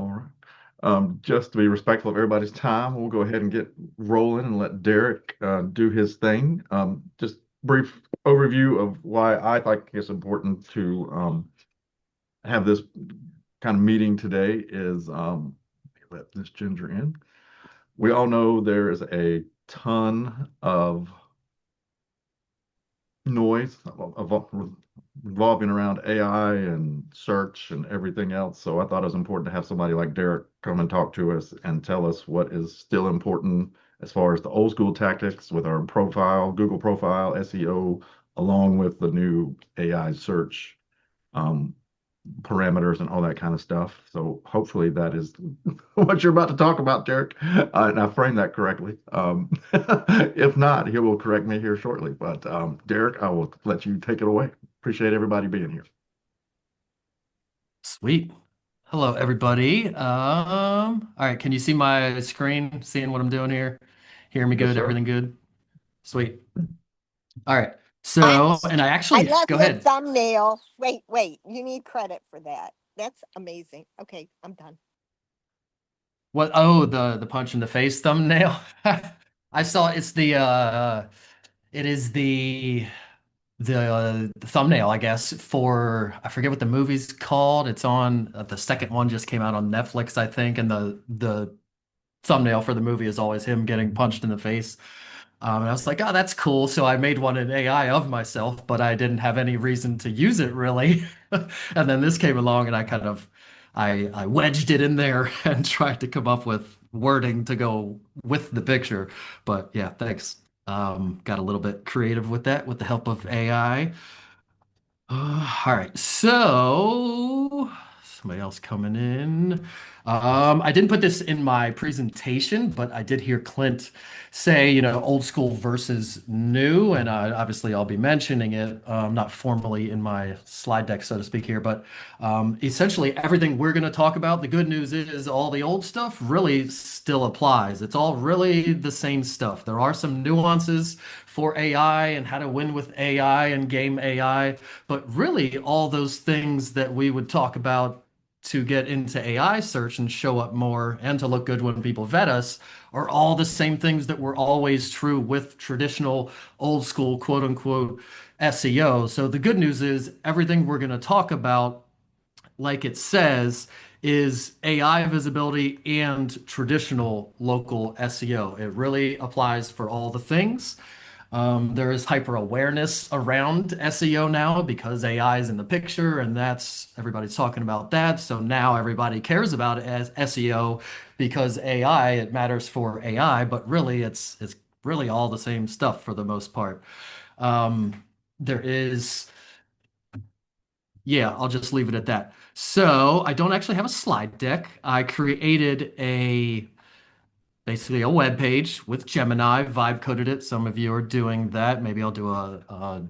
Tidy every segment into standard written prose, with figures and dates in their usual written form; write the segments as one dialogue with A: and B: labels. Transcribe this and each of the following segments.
A: All right. Just to be respectful of everybody's time, we'll go ahead and get rolling and let Derek do his thing. Just brief overview of why I think it's important to have this kind of meeting today is let this ginger in. We all know there is a ton of noise revolving around AI and search and everything else. So I thought it was important to have somebody like Derek come and talk to us and tell us what is still important as far as the old school tactics with our profile, Google profile, SEO, along with the new AI search um, parameters and all that kind of stuff. So hopefully that is what you're about to talk about, Derek, and I framed that correctly. If not, he will correct me here shortly. But Derek, I will let you take it away. Appreciate everybody being here.
B: Sweet. Hello, everybody. All right, can you see my screen? Seeing what I'm doing here? Hear me
A: Yes,
B: good?
A: sir.
B: Everything good? Sweet. All right.
C: I
B: So, and I
C: I
B: actually
C: love
B: go
C: your
B: ahead.
C: thumbnail. Wait. You need credit for that. That's amazing. Okay, I'm done.
B: What? Oh, the punch in the face thumbnail. I saw it's it is the thumbnail, I guess, for I forget what the movie's called. It's on the second one just came out on Netflix, I think, and the thumbnail for the movie is always him getting punched in the face. And I was like, oh, that's cool. So I made one in AI of myself, but I didn't have any reason to use it really. And then this came along and I wedged it in there and tried to come up with wording to go with the picture. But yeah, thanks. Got a little bit creative with that with the help of AI. All right, so somebody else coming in. I didn't put this in my presentation, but I did hear Clint say, old school versus new, and obviously I'll be mentioning it, not formally in my slide deck, so to speak here, but essentially everything we're going to talk about, the good news is all the old stuff really still applies. It's all really the same stuff. There are some nuances for AI and how to win with AI and game AI. But really, all those things that we would talk about to get into AI search and show up more and to look good when people vet us are all the same things that were always true with traditional old school quote unquote SEO. So the good news is everything we're going to talk about, like it says, is AI visibility and traditional local SEO. It really applies for all the things. There is hyper awareness around SEO now because AI is in the picture, and that's everybody's talking about that. So now everybody cares about it as SEO because AI, it matters for AI, but really it's really all the same stuff for the most part. There is, yeah, I'll just leave it at that. So I don't actually have a slide deck. I created a basically a web page with Gemini, vibe coded it. Some of you are doing that. Maybe I'll do a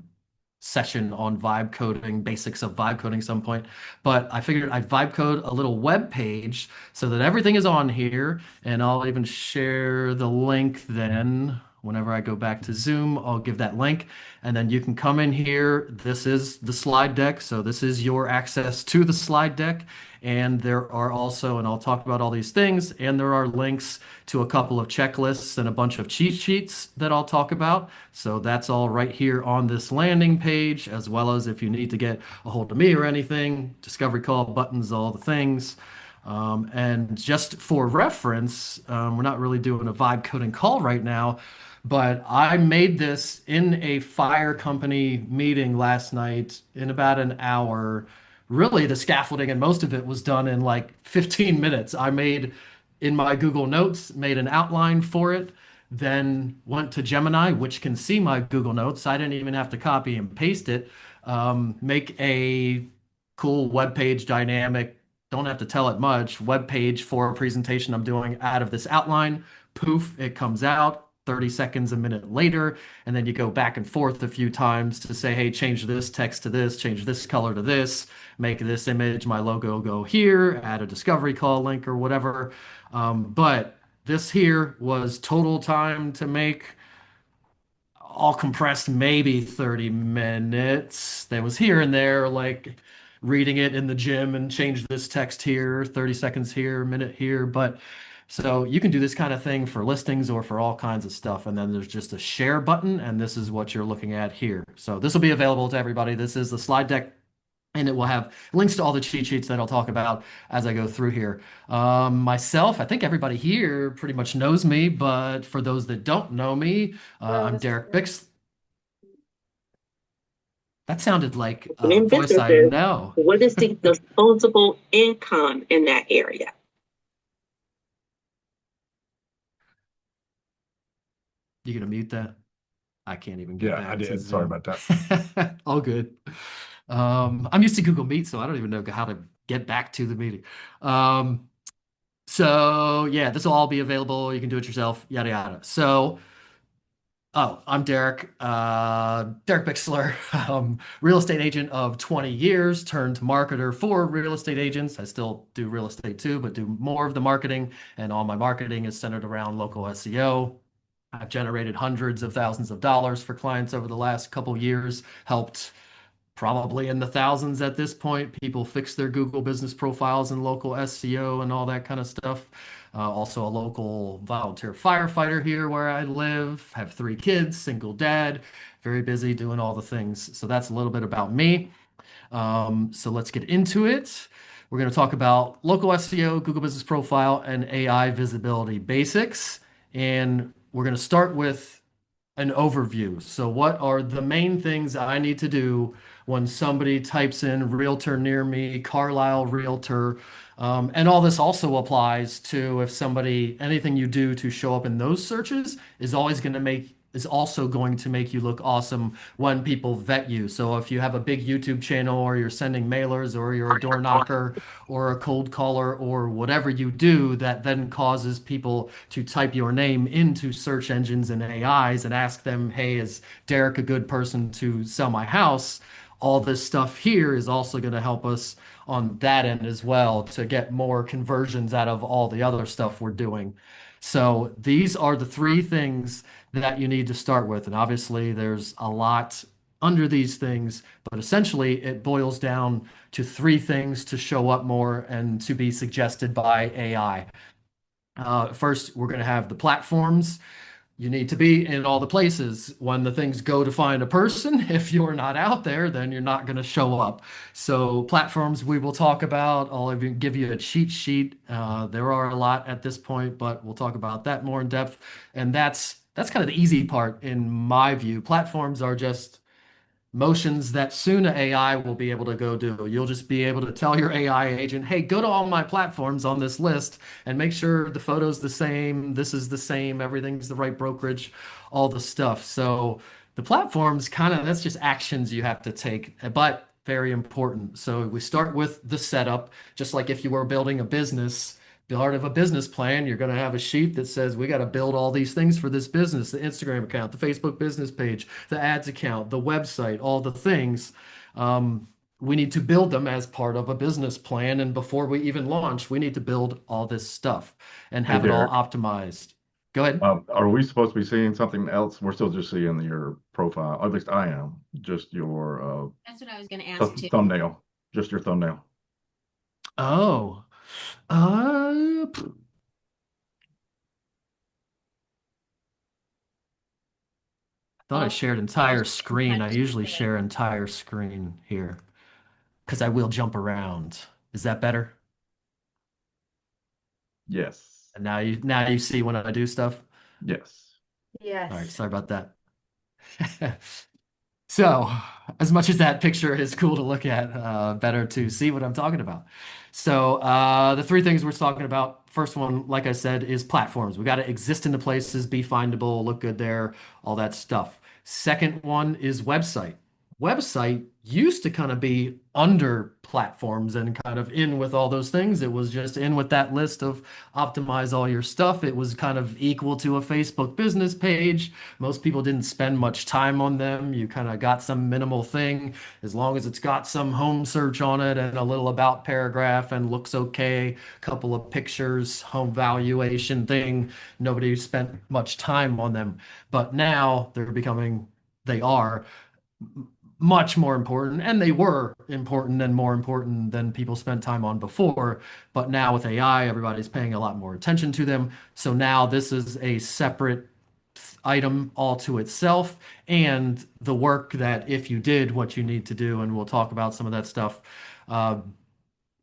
B: session on vibe coding, basics of vibe coding some point. But I figured I'd vibe code a little web page so that everything is on here. And I'll even share the link then. Whenever I go back to Zoom, I'll give that link. And then you can come in here. This is the slide deck. So this is your access to the slide deck. And there are also, and I'll talk about all these things, and there are links to a couple of checklists and a bunch of cheat sheets that I'll talk about. So that's all right here on this landing page, as well as if you need to get a hold of me or anything, discovery call buttons, all the things. And just for reference, we're not really doing a vibe coding call right now, but I made this in a fire company meeting last night in about an hour. Really, the scaffolding and most of it was done in like 15 minutes. I made in my Google Notes, made an outline for it, then went to Gemini, which can see my Google Notes. I didn't even have to copy and paste it. Make a cool web page dynamic, don't have to tell it much, web page for a presentation I'm doing out of this outline. Poof, it comes out. 30 seconds a minute later, and then you go back and forth a few times to say, hey, change this text to this, change this color to this, make this image, my logo go here, add a discovery call link or whatever. But this here was total time to make, all compressed, maybe 30 minutes. There was here and there like reading it in the gym and change this text here, 30 seconds here, minute here. But so you can do this kind of thing for listings or for all kinds of stuff. And then there's just a share button, and this is what you're looking at here. So this will be available to everybody. This is the slide deck, and it will have links to all the cheat sheets that I'll talk about as I go through here. Myself, I think everybody here pretty much knows me, but for those that don't know me, I'm Derek Bix. That sounded like a
D: In
B: voice I
D: businesses,
B: know.
D: what is the disposable income in that area?
B: You gonna mute that? I can't even get
A: Yeah, I
B: back to
A: did. Sorry
B: Zoom.
A: about that.
B: All good. I'm used to Google Meet, so I don't even know how to get back to the meeting. Um, so yeah, this will all be available. You can do it yourself, yada yada. So, oh, I'm Derek, Derek Bicksler, real estate agent of 20 years, turned marketer for real estate agents. I still do real estate too, but do more of the marketing, and all my marketing is centered around local SEO. I've generated hundreds of thousands of dollars for clients over the last couple years, helped probably in the thousands at this point. People fix their Google business profiles and local SEO and all that kind of stuff. Also, a local volunteer firefighter here where I live. Have three kids, single dad, very busy doing all the things. So that's a little bit about me. So let's get into it. We're going to talk about local SEO, Google Business Profile, and AI visibility basics. And we're going to start with an overview. So, what are the main things I need to do when somebody types in Realtor near me, Carlisle Realtor? And all this also applies to if somebody, anything you do to show up in those searches is also going to make you look awesome when people vet you. So if you have a big YouTube channel or you're sending mailers or you're a door knocker or a cold caller or whatever you do that then causes people to type your name into search engines and AIs and ask them, hey, is Derek a good person to sell my house? All this stuff here is also going to help us on that end as well to get more conversions out of all the other stuff we're doing. So these are the three things that you need to start with. And obviously, there's a lot under these things, but essentially, it boils down to three things to show up more and to be suggested by AI. First, we're going to have the platforms. You need to be in all the places when the things go to find a person. If you're not out there, then you're not going to show up. So platforms we will talk about. I'll even give you a cheat sheet. There are a lot at this point, but we'll talk about that more in depth. And that's kind of the easy part in my view. Platforms are just motions that soon AI will be able to go do. You'll just be able to tell your AI agent, hey, go to all my platforms on this list and make sure the photo's the same, this is the same, everything's the right brokerage, all the stuff. So the platforms kind of, that's just actions you have to take, but very important. So we start with the setup, just like if you were building a business. Part of a business plan, you're going to have a sheet that says we got to build all these things for this business, the Instagram account, the Facebook business page, the ads account, the website, all the things. We need to build them as part of a business plan. And before we even launch, we need to build all this stuff and
A: Hey,
B: have it all
A: Derek,
B: optimized. Go ahead.
A: are we supposed to be seeing something else? We're still just seeing your profile. Or at least I am. Just your
E: That's what I was going to ask too.
A: thumbnail. Just your thumbnail.
B: Oh, uh, thought I shared entire screen. I usually share entire screen here because I will jump around. Is that better?
A: Yes.
B: And now you see when I do stuff.
A: Yes.
B: All right,
E: Yes.
B: sorry about that. So, as much as that picture is cool to look at, better to see what I'm talking about. So, the three things we're talking about, first one, like I said, is platforms. We got to exist in the places, be findable, look good there, all that stuff. Second one is website. Website used to kind of be under platforms and kind of in with all those things. It was just in with that list of optimize all your stuff. It was kind of equal to a Facebook business page. Most people didn't spend much time on them. You kind of got some minimal thing as long as it's got some home search on it and a little about paragraph and looks okay, couple of pictures, home valuation thing. Nobody spent much time on them. But now they are much more important, and they were important and more important than people spent time on before. But now with AI, everybody's paying a lot more attention to them. So now this is a separate item all to itself. And the work that if you did what you need to do, and we'll talk about some of that stuff, uh,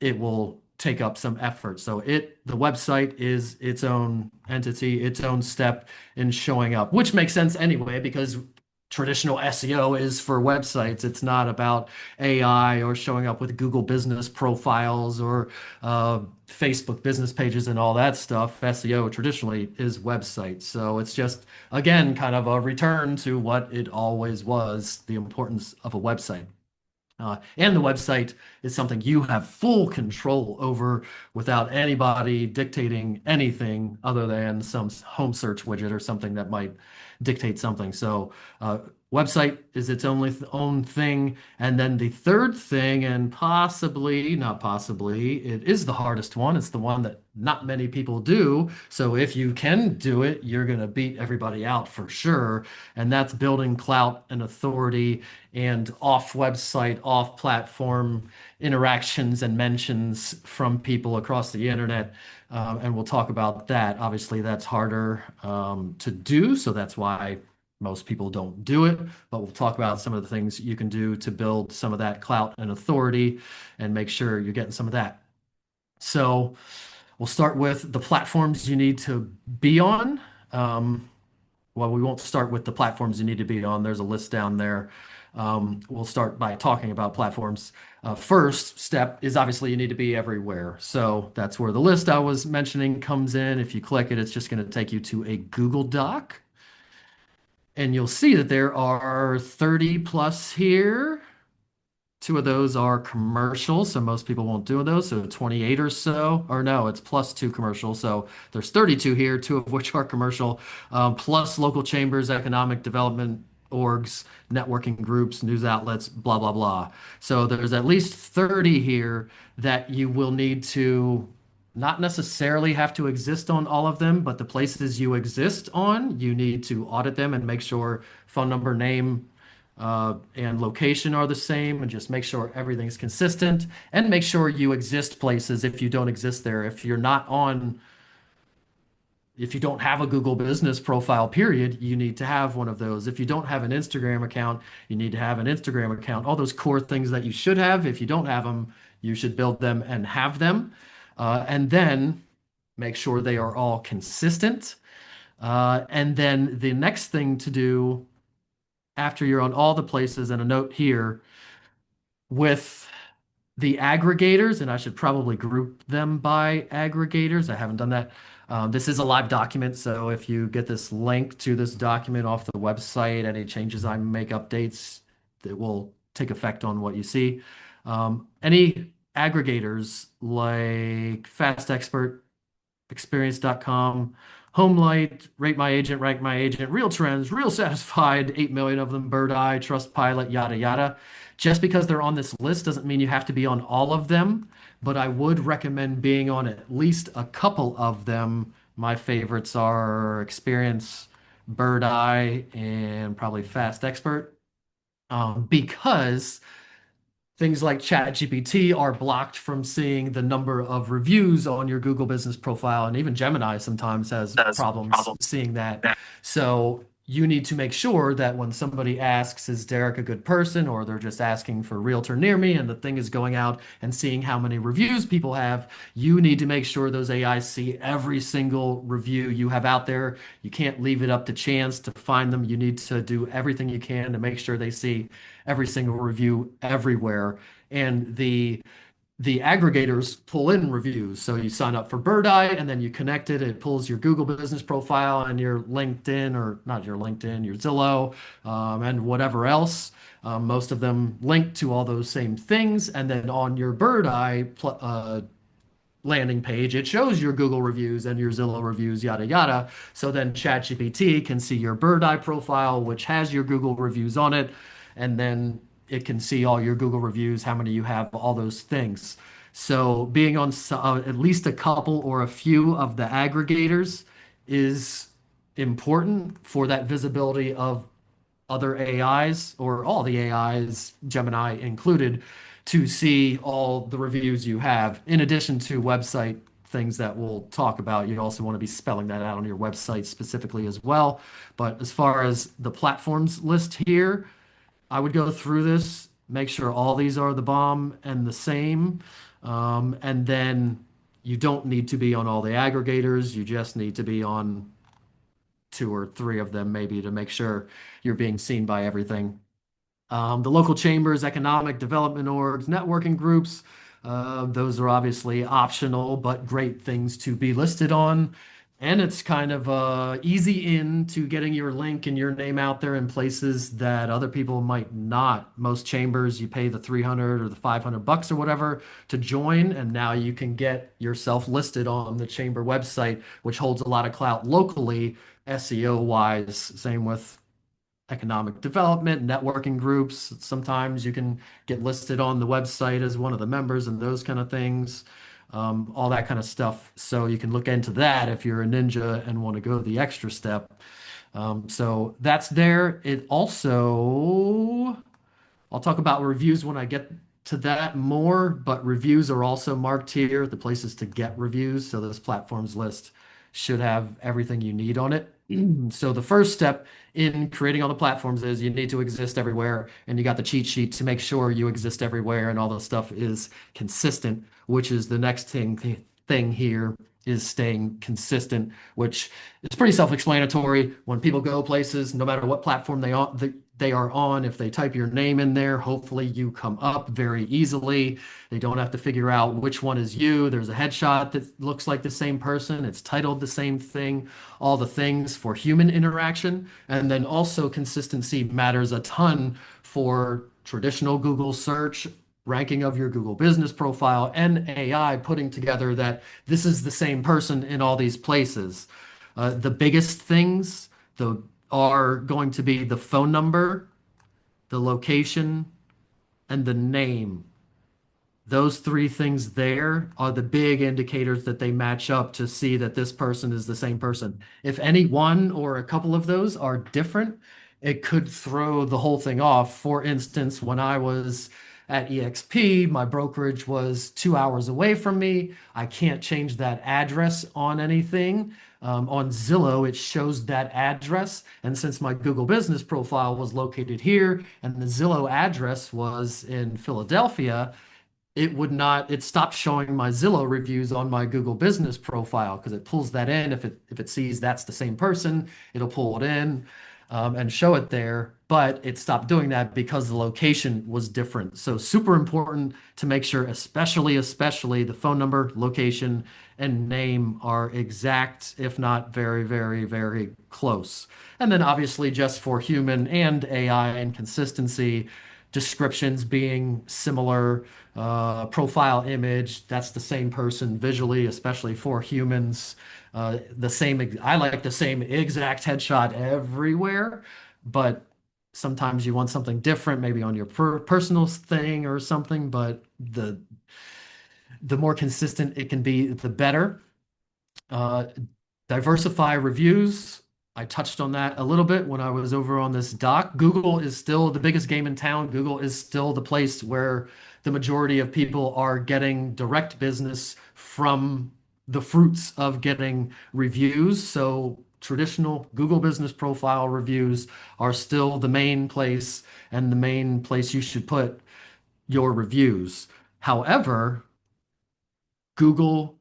B: it will take up some effort. So the website is its own entity, its own step in showing up, which makes sense anyway, because traditional SEO is for websites. It's not about AI or showing up with Google business profiles or Facebook business pages and all that stuff. SEO traditionally is websites. So it's just, again, kind of a return to what it always was, the importance of a website. And the website is something you have full control over without anybody dictating anything other than some home search widget or something that might dictate something. So, website is its own thing. And then the third thing, and possibly, not possibly, it is the hardest one. It's the one that not many people do. So if you can do it, you're going to beat everybody out for sure. And that's building clout and authority and off website, off platform interactions and mentions from people across the internet. And we'll talk about that. Obviously, that's harder to do. So that's why most people don't do it. But we'll talk about some of the things you can do to build some of that clout and authority and make sure you're getting some of that. So we'll start with the platforms you need to be on. Well, we won't start with the platforms you need to be on. There's a list down there. We'll start by talking about platforms. First step is obviously you need to be everywhere. So that's where the list I was mentioning comes in. If you click it, it's just going to take you to a Google Doc. And you'll see that there are 30 plus here. Two of those are commercial, so most people won't do those. So 28 or so, or no, it's plus two commercial. So there's 32 here, two of which are commercial, plus local chambers, economic development orgs, networking groups, news outlets, blah, blah, blah. So there's at least 30 here that you will need to not necessarily have to exist on all of them, but the places you exist on, you need to audit them and make sure phone number, name, and location are the same, and just make sure everything's consistent, and make sure you exist places if you don't exist there. If you don't have a Google business profile, period, you need to have one of those. If you don't have an Instagram account, you need to have an Instagram account. All those core things that you should have, if you don't have them, you should build them and have them. And then make sure they are all consistent. And then the next thing to do after you're on all the places, and a note here with the aggregators, and I should probably group them by aggregators. I haven't done that. This is a live document, so if you get this link to this document off the website, any changes I make, updates, that will take effect on what you see. Any aggregators like Fast Expert, Experience.com, Homelight, Rate My Agent, Rank My Agent, Real Trends, Real Satisfied, 8 million of them, Bird Eye, Trustpilot, yada, yada. Just because they're on this list doesn't mean you have to be on all of them, but I would recommend being on at least a couple of them. My favorites are Experience, Bird Eye, and probably Fast Expert, because things like ChatGPT are blocked from seeing the number of reviews on your Google business profile. And even Gemini sometimes has problems seeing that. So you need to make sure that when somebody asks, is Derek a good person? Or they're just asking for Realtor near me, and the thing is going out and seeing how many reviews people have, you need to make sure those AIs see every single review you have out there. You can't leave it up to chance to find them. You need to do everything you can to make sure they see every single review everywhere. And the aggregators pull in reviews. So you sign up for Bird Eye and then you connect it. It pulls your Google business profile and your LinkedIn, or not your LinkedIn, your Zillow, and whatever else. Most of them link to all those same things. And then on your Bird Eye landing page, it shows your Google reviews and your Zillow reviews, yada, yada. So then ChatGPT can see your Bird Eye profile, which has your Google reviews on it. And then it can see all your Google reviews, how many you have, all those things. So being on at least a couple or a few of the aggregators is important for that visibility of other AIs or all the AIs, Gemini included, to see all the reviews you have, in addition to website things that we'll talk about. You also want to be spelling that out on your website specifically as well. But as far as the platforms list here, I would go through this, make sure all these are the bomb and the same. And then you don't need to be on all the aggregators. You just need to be on two or three of them, maybe, to make sure you're being seen by everything. The local chambers, economic development orgs, networking groups, those are obviously optional, but great things to be listed on. And it's kind of easy in to getting your link and your name out there in places that other people might not. Most chambers, you pay the 300 or the $500 or whatever to join, and now you can get yourself listed on the chamber website, which holds a lot of clout locally, SEO wise. Same with economic development, networking groups. Sometimes you can get listed on the website as one of the members and those kind of things, all that kind of stuff. So you can look into that if you're a ninja and want to go the extra step. So that's there. It also, I'll talk about reviews when I get to that more, but reviews are also marked here, the places to get reviews. So this platforms list should have everything you need on it. So the first step in creating all the platforms is you need to exist everywhere, and you got the cheat sheet to make sure you exist everywhere and all the stuff is consistent, which is the next thing here is staying consistent, which is pretty self-explanatory. When people go places, no matter what platform they are on, if they type your name in there, hopefully you come up very easily. They don't have to figure out which one is you. There's a headshot that looks like the same person. It's titled the same thing, all the things for human interaction. And then also consistency matters a ton for traditional Google search, ranking of your Google business profile, and AI putting together that this is the same person in all these places. The biggest things are going to be the phone number, the location, and the name. Those three things there are the big indicators that they match up to see that this person is the same person. If any one or a couple of those are different, it could throw the whole thing off. For instance, when I was at EXP, my brokerage was 2 hours away from me. I can't change that address on anything. On Zillow, it shows that address. And since my Google business profile was located here and the Zillow address was in Philadelphia, it stopped showing my Zillow reviews on my Google business profile because it pulls that in. If it sees that's the same person, it'll pull it in and show it there. But it stopped doing that because the location was different. So super important to make sure, especially the phone number, location, and name are exact, if not very, very, very close. And then obviously just for human and AI and consistency, descriptions being similar, profile image, that's the same person visually, especially for humans. I like the same exact headshot everywhere, but sometimes you want something different, maybe on your personal thing or something, but the more consistent it can be, the better. Uh, Diversify reviews. I touched on that a little bit when I was over on this doc. Google is still the biggest game in town. Google is still the place where the majority of people are getting direct business from the fruits of getting reviews. So traditional Google business profile reviews are still the main place and the main place you should put your reviews. However, Google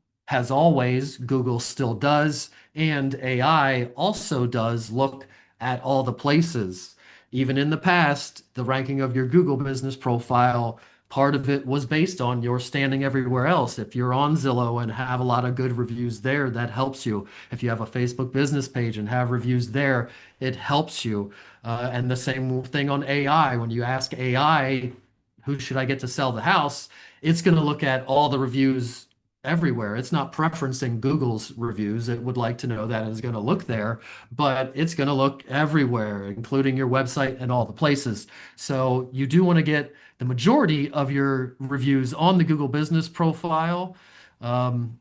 B: still does, and AI also does look at all the places. Even in the past, the ranking of your Google business profile, part of it was based on your standing everywhere else. If you're on Zillow and have a lot of good reviews there, that helps you. If you have a Facebook business page and have reviews there, it helps you. And the same thing on AI. When you ask AI, who should I get to sell the house? It's going to look at all the reviews everywhere. It's not preferencing Google's reviews. It would like to know that it's going to look there, but it's going to look everywhere, including your website and all the places. So you do want to get the majority of your reviews on the Google business profile. Um,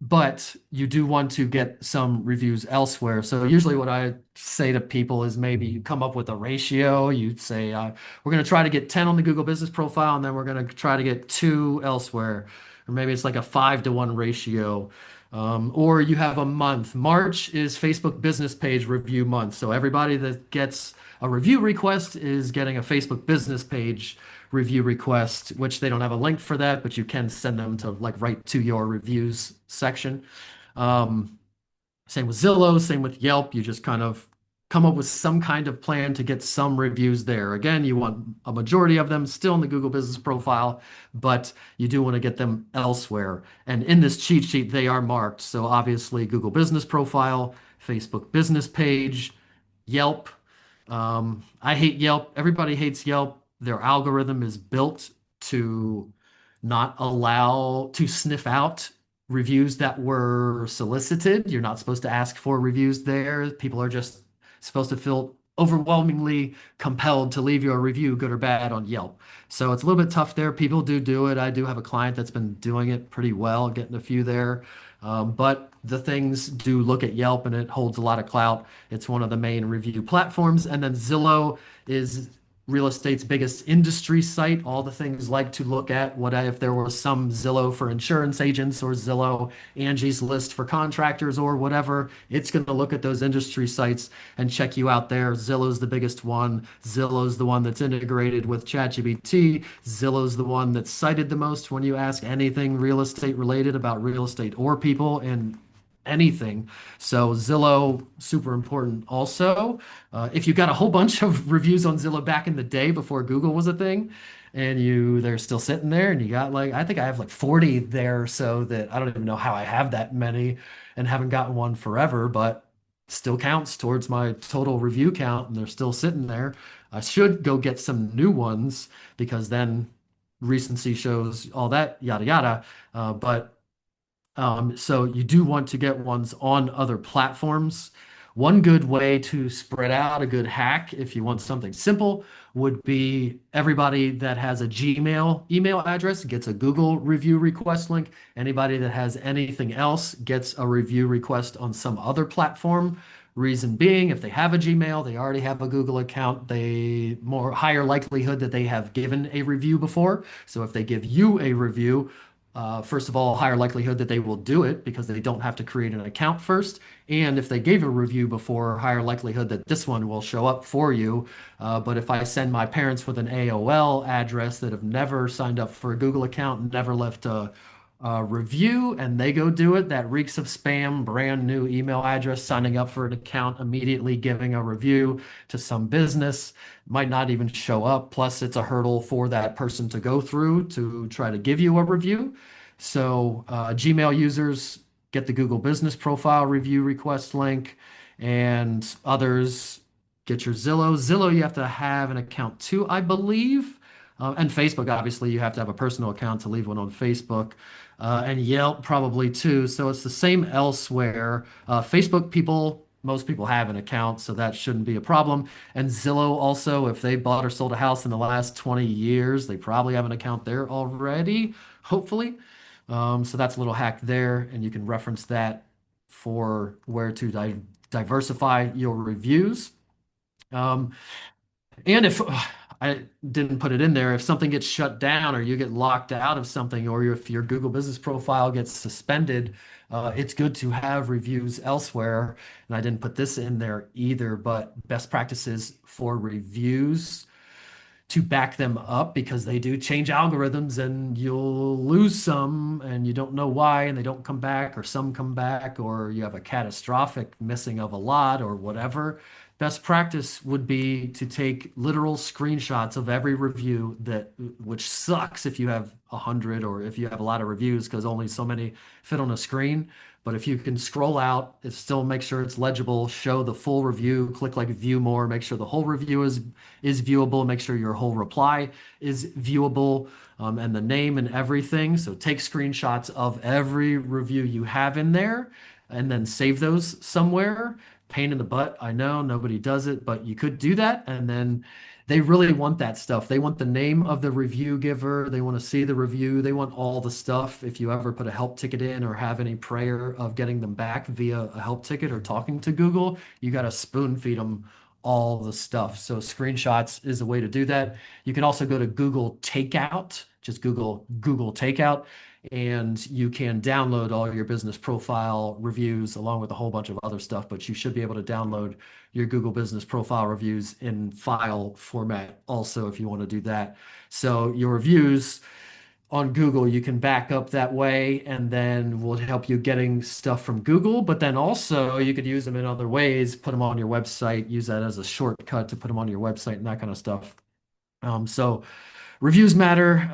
B: but you do want to get some reviews elsewhere. So usually what I say to people is maybe you come up with a ratio. You'd say, we're going to try to get 10 on the Google Business Profile, and then we're going to try to get 2 elsewhere. Or maybe it's like a 5-to-1 ratio. Or you have a month. March is Facebook business page review month. So everybody that gets a review request is getting a Facebook business page review request, which they don't have a link for that, but you can send them to like right to your reviews section. Um, Same with Zillow, same with Yelp. You just kind of come up with some kind of plan to get some reviews there. Again, you want a majority of them still in the Google Business Profile, but you do want to get them elsewhere. And in this cheat sheet, they are marked. So obviously, Google Business Profile, Facebook Business Page, Yelp. I hate Yelp. Everybody hates Yelp. Their algorithm is built to not allow to sniff out reviews that were solicited. You're not supposed to ask for reviews there. People are just supposed to feel overwhelmingly compelled to leave you a review, good or bad, on Yelp. So it's a little bit tough there. People do it. I do have a client that's been doing it pretty well, getting a few there. But the things do look at Yelp and it holds a lot of clout. It's one of the main review platforms. And then Zillow is real estate's biggest industry site. All the things like to look at what if there was some Zillow for insurance agents or Zillow Angie's List for contractors or whatever. It's going to look at those industry sites and check you out there. Zillow's the biggest one. Zillow's the one that's integrated with ChatGPT. Zillow's the one that's cited the most when you ask anything real estate related about real estate or people in anything. So Zillow, super important also. If you got a whole bunch of reviews on Zillow back in the day before Google was a thing, and they're still sitting there, and you got like I think I have like 40 there, so that I don't even know how I have that many and haven't gotten one forever, but still counts towards my total review count, and they're still sitting there. I should go get some new ones because then recency shows all that yada yada. So you do want to get ones on other platforms. One good way to spread out a good hack, if you want something simple, would be everybody that has a Gmail email address gets a Google review request link. Anybody that has anything else gets a review request on some other platform. Reason being, if they have a Gmail, they already have a Google account, they more higher likelihood that they have given a review before. So if they give you a review, first of all, higher likelihood that they will do it because they don't have to create an account first. And if they gave a review before, higher likelihood that this one will show up for you. But if I send my parents with an AOL address that have never signed up for a Google account, never left a review, and they go do it, that reeks of spam, brand new email address, signing up for an account, immediately giving a review to some business, might not even show up. Plus, it's a hurdle for that person to go through to try to give you a review. So, Gmail users get the Google Business Profile review request link, and others get your Zillow. Zillow, you have to have an account too, I believe. And Facebook, obviously, you have to have a personal account to leave one on Facebook. And Yelp probably too. So it's the same elsewhere. Facebook people, most people have an account, so that shouldn't be a problem. And Zillow also, if they bought or sold a house in the last 20 years, they probably have an account there already, hopefully. So that's a little hack there, and you can reference that for where to diversify your reviews. Um, and if I didn't put it in there, if something gets shut down or you get locked out of something, or if your Google Business Profile gets suspended, it's good to have reviews elsewhere. And I didn't put this in there either, but best practices for reviews to back them up because they do change algorithms and you'll lose some and you don't know why and they don't come back or some come back or you have a catastrophic missing of a lot or whatever. Best practice would be to take literal screenshots of every review that which sucks if you have 100 or if you have a lot of reviews because only so many fit on a screen. But if you can scroll out, it still make sure it's legible, show the full review, click like view more, make sure the whole review is viewable, make sure your whole reply is viewable, and the name and everything. So take screenshots of every review you have in there and then save those somewhere. Pain in the butt, I know nobody does it, but you could do that. And then They really want that stuff. They want the name of the review giver. They want to see the review. They want all the stuff. If you ever put a help ticket in or have any prayer of getting them back via a help ticket or talking to Google, you got to spoon feed them all the stuff. So screenshots is a way to do that. You can also go to Google Takeout, just Google Takeout, and you can download all your business profile reviews along with a whole bunch of other stuff, but you should be able to download your Google Business Profile reviews in file format also if you want to do that. So your reviews on Google, you can back up that way and then will help you getting stuff from Google. But then also you could use them in other ways, put them on your website, use that as a shortcut to put them on your website and that kind of stuff. So reviews matter.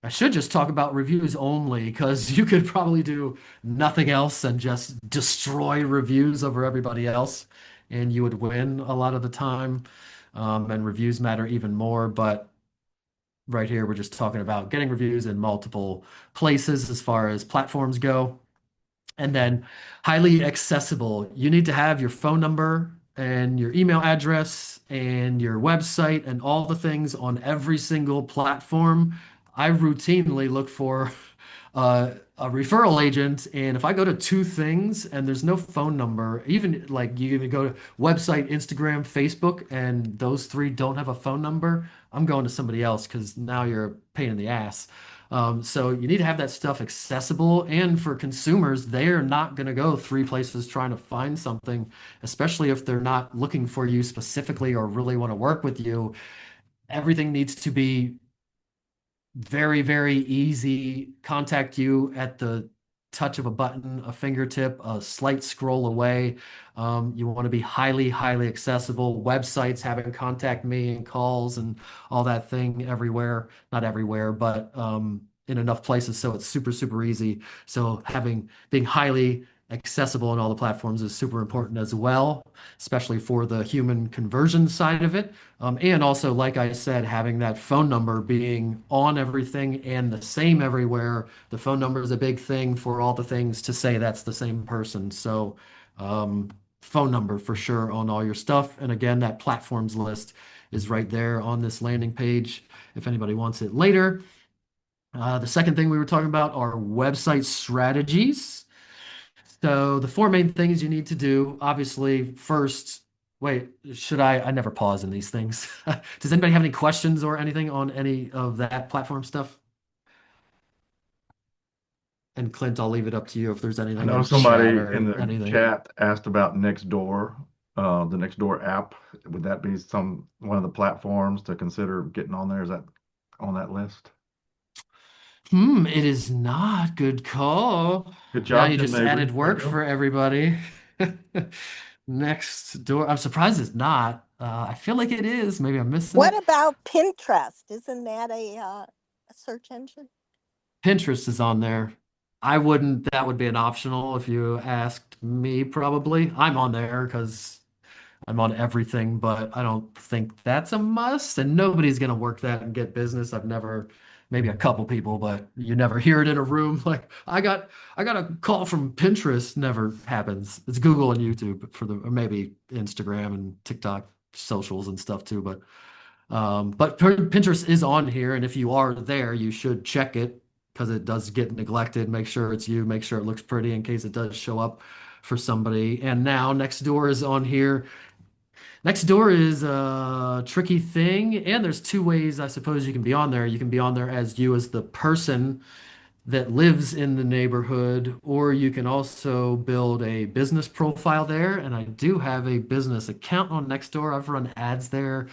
B: I should just talk about reviews only because you could probably do nothing else and just destroy reviews over everybody else, and you would win a lot of the time. And reviews matter even more. But right here, we're just talking about getting reviews in multiple places as far as platforms go. And then highly accessible. You need to have your phone number and your email address and your website and all the things on every single platform. I routinely look for a referral agent, and if I go to two things and there's no phone number, even like you even go to website, Instagram, Facebook, and those three don't have a phone number, I'm going to somebody else because now you're a pain in the ass. So you need to have that stuff accessible. And for consumers, they're not going to go three places trying to find something, especially if they're not looking for you specifically or really want to work with you. Everything needs to be very, very easy. Contact you at the touch of a button, a fingertip, a slight scroll away. You want to be highly, highly accessible. Websites having contact me and calls and all that thing everywhere. Not everywhere, but in enough places so it's super, super easy. So being highly accessible on all the platforms is super important as well, especially for the human conversion side of it. And also, like I said, having that phone number being on everything and the same everywhere. The phone number is a big thing for all the things to say that's the same person. So, phone number for sure on all your stuff. And again, that platforms list is right there on this landing page if anybody wants it later. The second thing we were talking about are website strategies. So the four main things you need to do, obviously, first, wait, should I? I never pause in these things. Does anybody have any questions or anything on any of that platform stuff? And Clint, I'll leave it up to you if there's
A: I
B: anything
A: know
B: in chat
A: somebody in
B: or
A: the
B: anything.
A: chat asked about Nextdoor, the Nextdoor app. Would that be one of the platforms to consider getting on there? Is that on that list?
B: It is not. Good call.
A: Good
B: Now
A: job,
B: you
A: Tim
B: just
A: Mabry.
B: added
A: Way to
B: work
A: go.
B: for everybody. Next door. I'm surprised it's not. I feel like it is. Maybe I'm missing
C: What
B: it.
C: about Pinterest? Isn't that a search engine?
B: Pinterest is on there. I wouldn't, that would be an optional if you asked me, probably. I'm on there because I'm on everything, but I don't think that's a must. And nobody's going to work that and get business. I've never, maybe a couple people, but you never hear it in a room. Like I got a call from Pinterest. Never happens. It's Google and YouTube or maybe Instagram and TikTok socials and stuff too. But Pinterest is on here, and if you are there, you should check it because it does get neglected. Make sure it's you, make sure it looks pretty in case it does show up for somebody. And now Nextdoor is on here. Nextdoor is a tricky thing, and there's two ways I suppose you can be on there. You can be on there as you as the person that lives in the neighborhood, or you can also build a business profile there. And I do have a business account on Nextdoor. I've run ads there.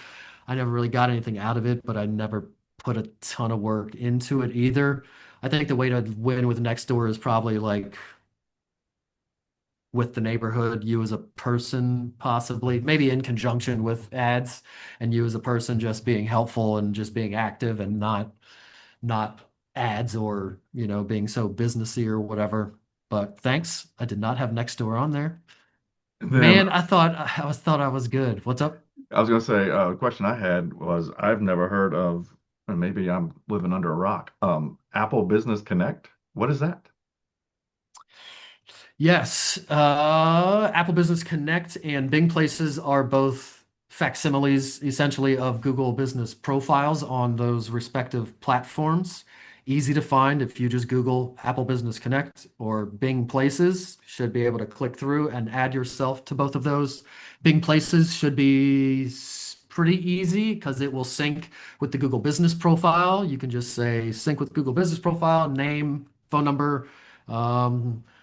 B: I never really got anything out of it, but I never put a ton of work into it either. I think the way to win with Nextdoor is probably like with the neighborhood, you as a person, possibly, maybe in conjunction with ads, and you as a person just being helpful and just being active and not ads or being so businessy or whatever. But thanks, I did not have Nextdoor on there.
A: And then
B: Man, I thought I was good. What's up?
A: I was going to say, the question I had was I've never heard of, and maybe I'm living under a rock, Apple Business Connect. What is that?
B: Yes, Apple Business Connect and Bing Places are both facsimiles essentially of Google business profiles on those respective platforms. Easy to find if you just Google Apple Business Connect or Bing Places, should be able to click through and add yourself to both of those. Bing Places should be pretty easy because it will sync with the Google Business profile. You can just say sync with Google Business profile, name, phone number,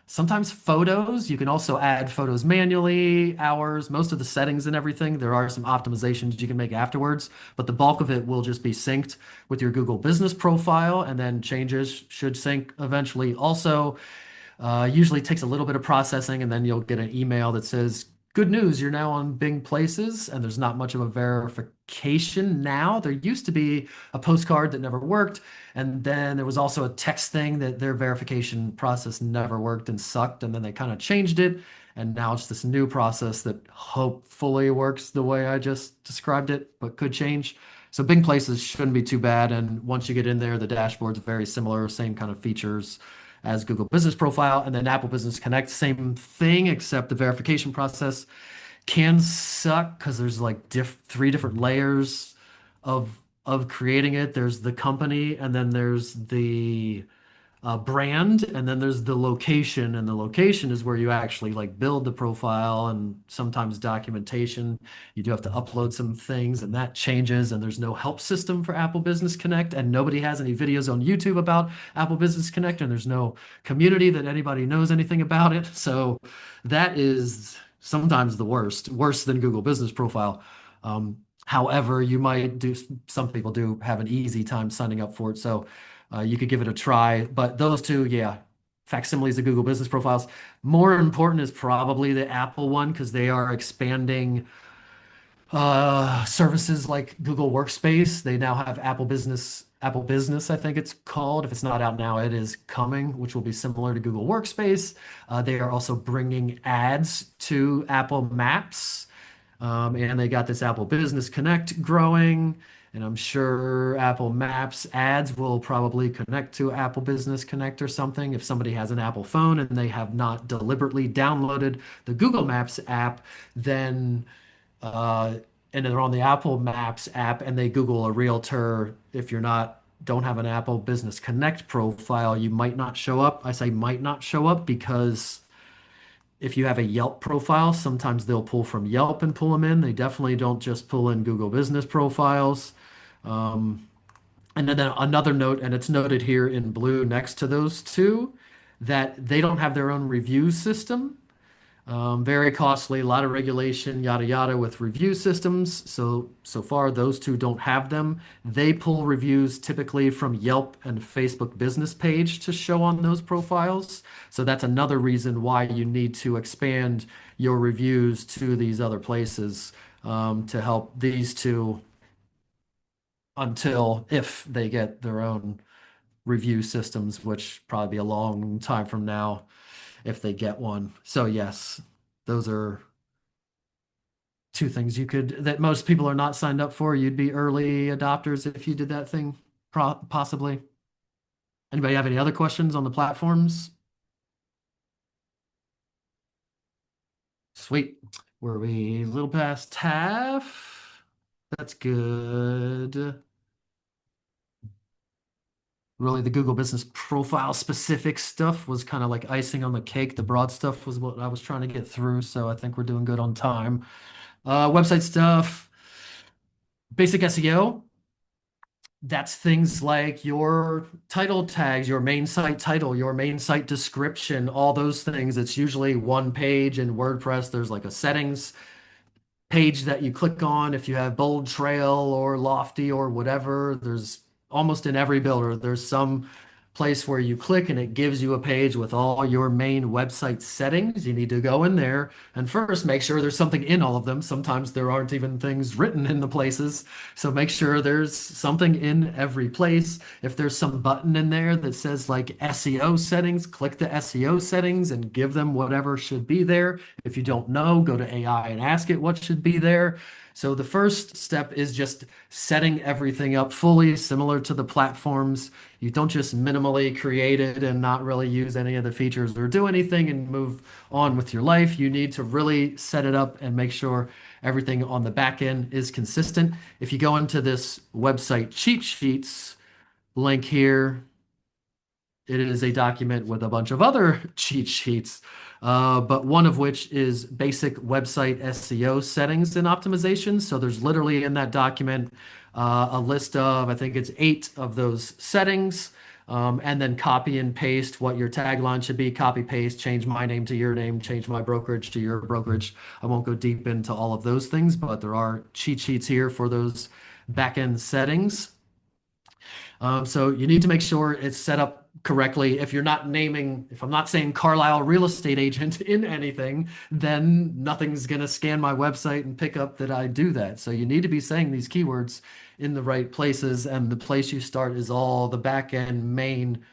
B: sometimes photos. You can also add photos manually, hours, most of the settings and everything. There are some optimizations you can make afterwards, but the bulk of it will just be synced with your Google Business profile, and then changes should sync eventually. Also, usually takes a little bit of processing, and then you'll get an email that says, "Good news, you're now on Bing Places," and there's not much of a verification now. There used to be a postcard that never worked, and then there was also a text thing that their verification process never worked and sucked, and then they kind of changed it, and now it's this new process that hopefully works the way I just described it, but could change. So Bing Places shouldn't be too bad, and once you get in there, the dashboard's very similar, same kind of features as Google Business Profile. And then Apple Business Connect, same thing, except the verification process can suck because there's like three different layers of creating it. There's the company, and then there's the brand, and then there's the location, and the location is where you actually like build the profile and sometimes documentation. You do have to upload some things, and that changes, and there's no help system for Apple Business Connect, and nobody has any videos on YouTube about Apple Business Connect, and there's no community that anybody knows anything about it. So that is sometimes the worst, worse than Google Business Profile. However, you might do, some people do have an easy time signing up for it. So you could give it a try. But those two, yeah, facsimiles of Google Business Profiles. More important is probably the Apple one because they are expanding services like Google Workspace. They now have Apple Business, I think it's called. If it's not out now, it is coming, which will be similar to Google Workspace. They are also bringing ads to Apple Maps. And they got this Apple Business Connect growing, and I'm sure Apple Maps ads will probably connect to Apple Business Connect or something. If somebody has an Apple phone and they have not deliberately downloaded the Google Maps app, then uh, and they're on the Apple Maps app and they Google a realtor, if you're not don't have an Apple Business Connect profile, you might not show up. I say might not show up because if you have a Yelp profile, sometimes they'll pull from Yelp and pull them in. They definitely don't just pull in Google business profiles. And then another note, and it's noted here in blue next to those two, that they don't have their own review system. Very costly, a lot of regulation, yada yada, with review systems. So far, those two don't have them. They pull reviews typically from Yelp and Facebook business page to show on those profiles. So that's another reason why you need to expand your reviews to these other places to help these two until if they get their own review systems, which probably be a long time from now if they get one. So yes, those are two things you could that most people are not signed up for. You'd be early adopters if you did that thing, possibly. Anybody have any other questions on the platforms? Sweet. Were we a little past half? That's good. Really, the Google Business Profile specific stuff was kind of like icing on the cake. The broad stuff was what I was trying to get through, so I think we're doing good on time. Website stuff, basic SEO. That's things like your title tags, your main site title, your main site description, all those things. It's usually one page in WordPress. There's like a settings page that you click on if you have bold trail or lofty or whatever. There's almost in every builder, there's some place where you click and it gives you a page with all your main website settings. You need to go in there and first make sure there's something in all of them. Sometimes there aren't even things written in the places. So make sure there's something in every place. If there's some button in there that says like SEO settings, click the SEO settings and give them whatever should be there. If you don't know, go to AI and ask it what should be there. So the first step is just setting everything up fully, similar to the platforms. You don't just minimally create it and not really use any of the features or do anything and move on with your life. You need to really set it up and make sure everything on the back end is consistent. If you go into this website cheat sheets link here, it is a document with a bunch of other cheat sheets, but one of which is basic website SEO settings and optimizations. So there's literally in that document a list of, I think it's 8 of those settings, and then copy and paste what your tagline should be, copy paste, change my name to your name, change my brokerage to your brokerage. I won't go deep into all of those things, but there are cheat sheets here for those back end settings. So you need to make sure it's set up correctly. If you're not naming, if I'm not saying Carlisle real estate agent in anything, then nothing's going to scan my website and pick up that I do that. So you need to be saying these keywords in the right places. And the place you start is all the back end main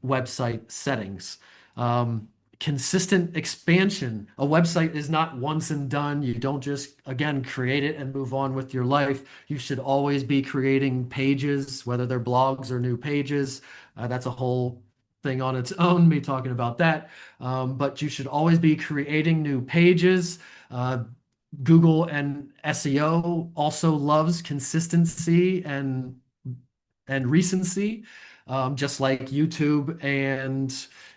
B: website settings. Um, Consistent expansion. A website is not once and done. You don't just, again, create it and move on with your life. You should always be creating pages, whether they're blogs or new pages. That's a whole thing on its own, me talking about that. But you should always be creating new pages. Google and SEO also loves consistency and recency, just like YouTube and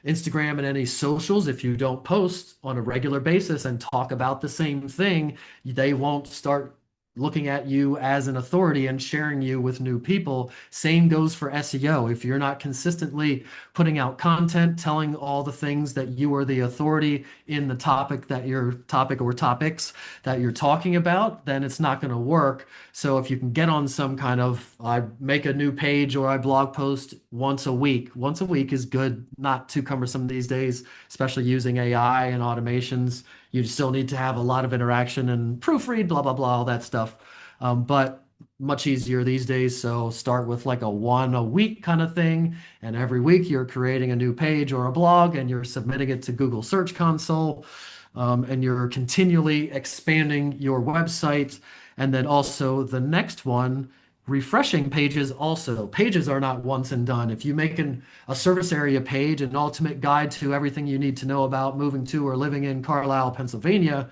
B: Instagram and any socials. If you don't post on a regular basis and talk about the same thing, they won't start looking at you as an authority and sharing you with new people. Same goes for SEO. If you're not consistently putting out content, telling all the things that you are the authority in the topic or topics that you're talking about, then it's not going to work. So if you can get on some kind of, I make a new page or I blog post once a week. Once a week is good, not too cumbersome these days, especially using AI and automations. You still need to have a lot of interaction and proofread, blah, blah, blah, all that stuff. But much easier these days. So start with like a 1 a week kind of thing. And every week you're creating a new page or a blog and you're submitting it to Google Search Console. And you're continually expanding your website. And then also the next one, refreshing pages also. Pages are not once and done. If you make a service area page, an ultimate guide to everything you need to know about moving to or living in Carlisle, Pennsylvania,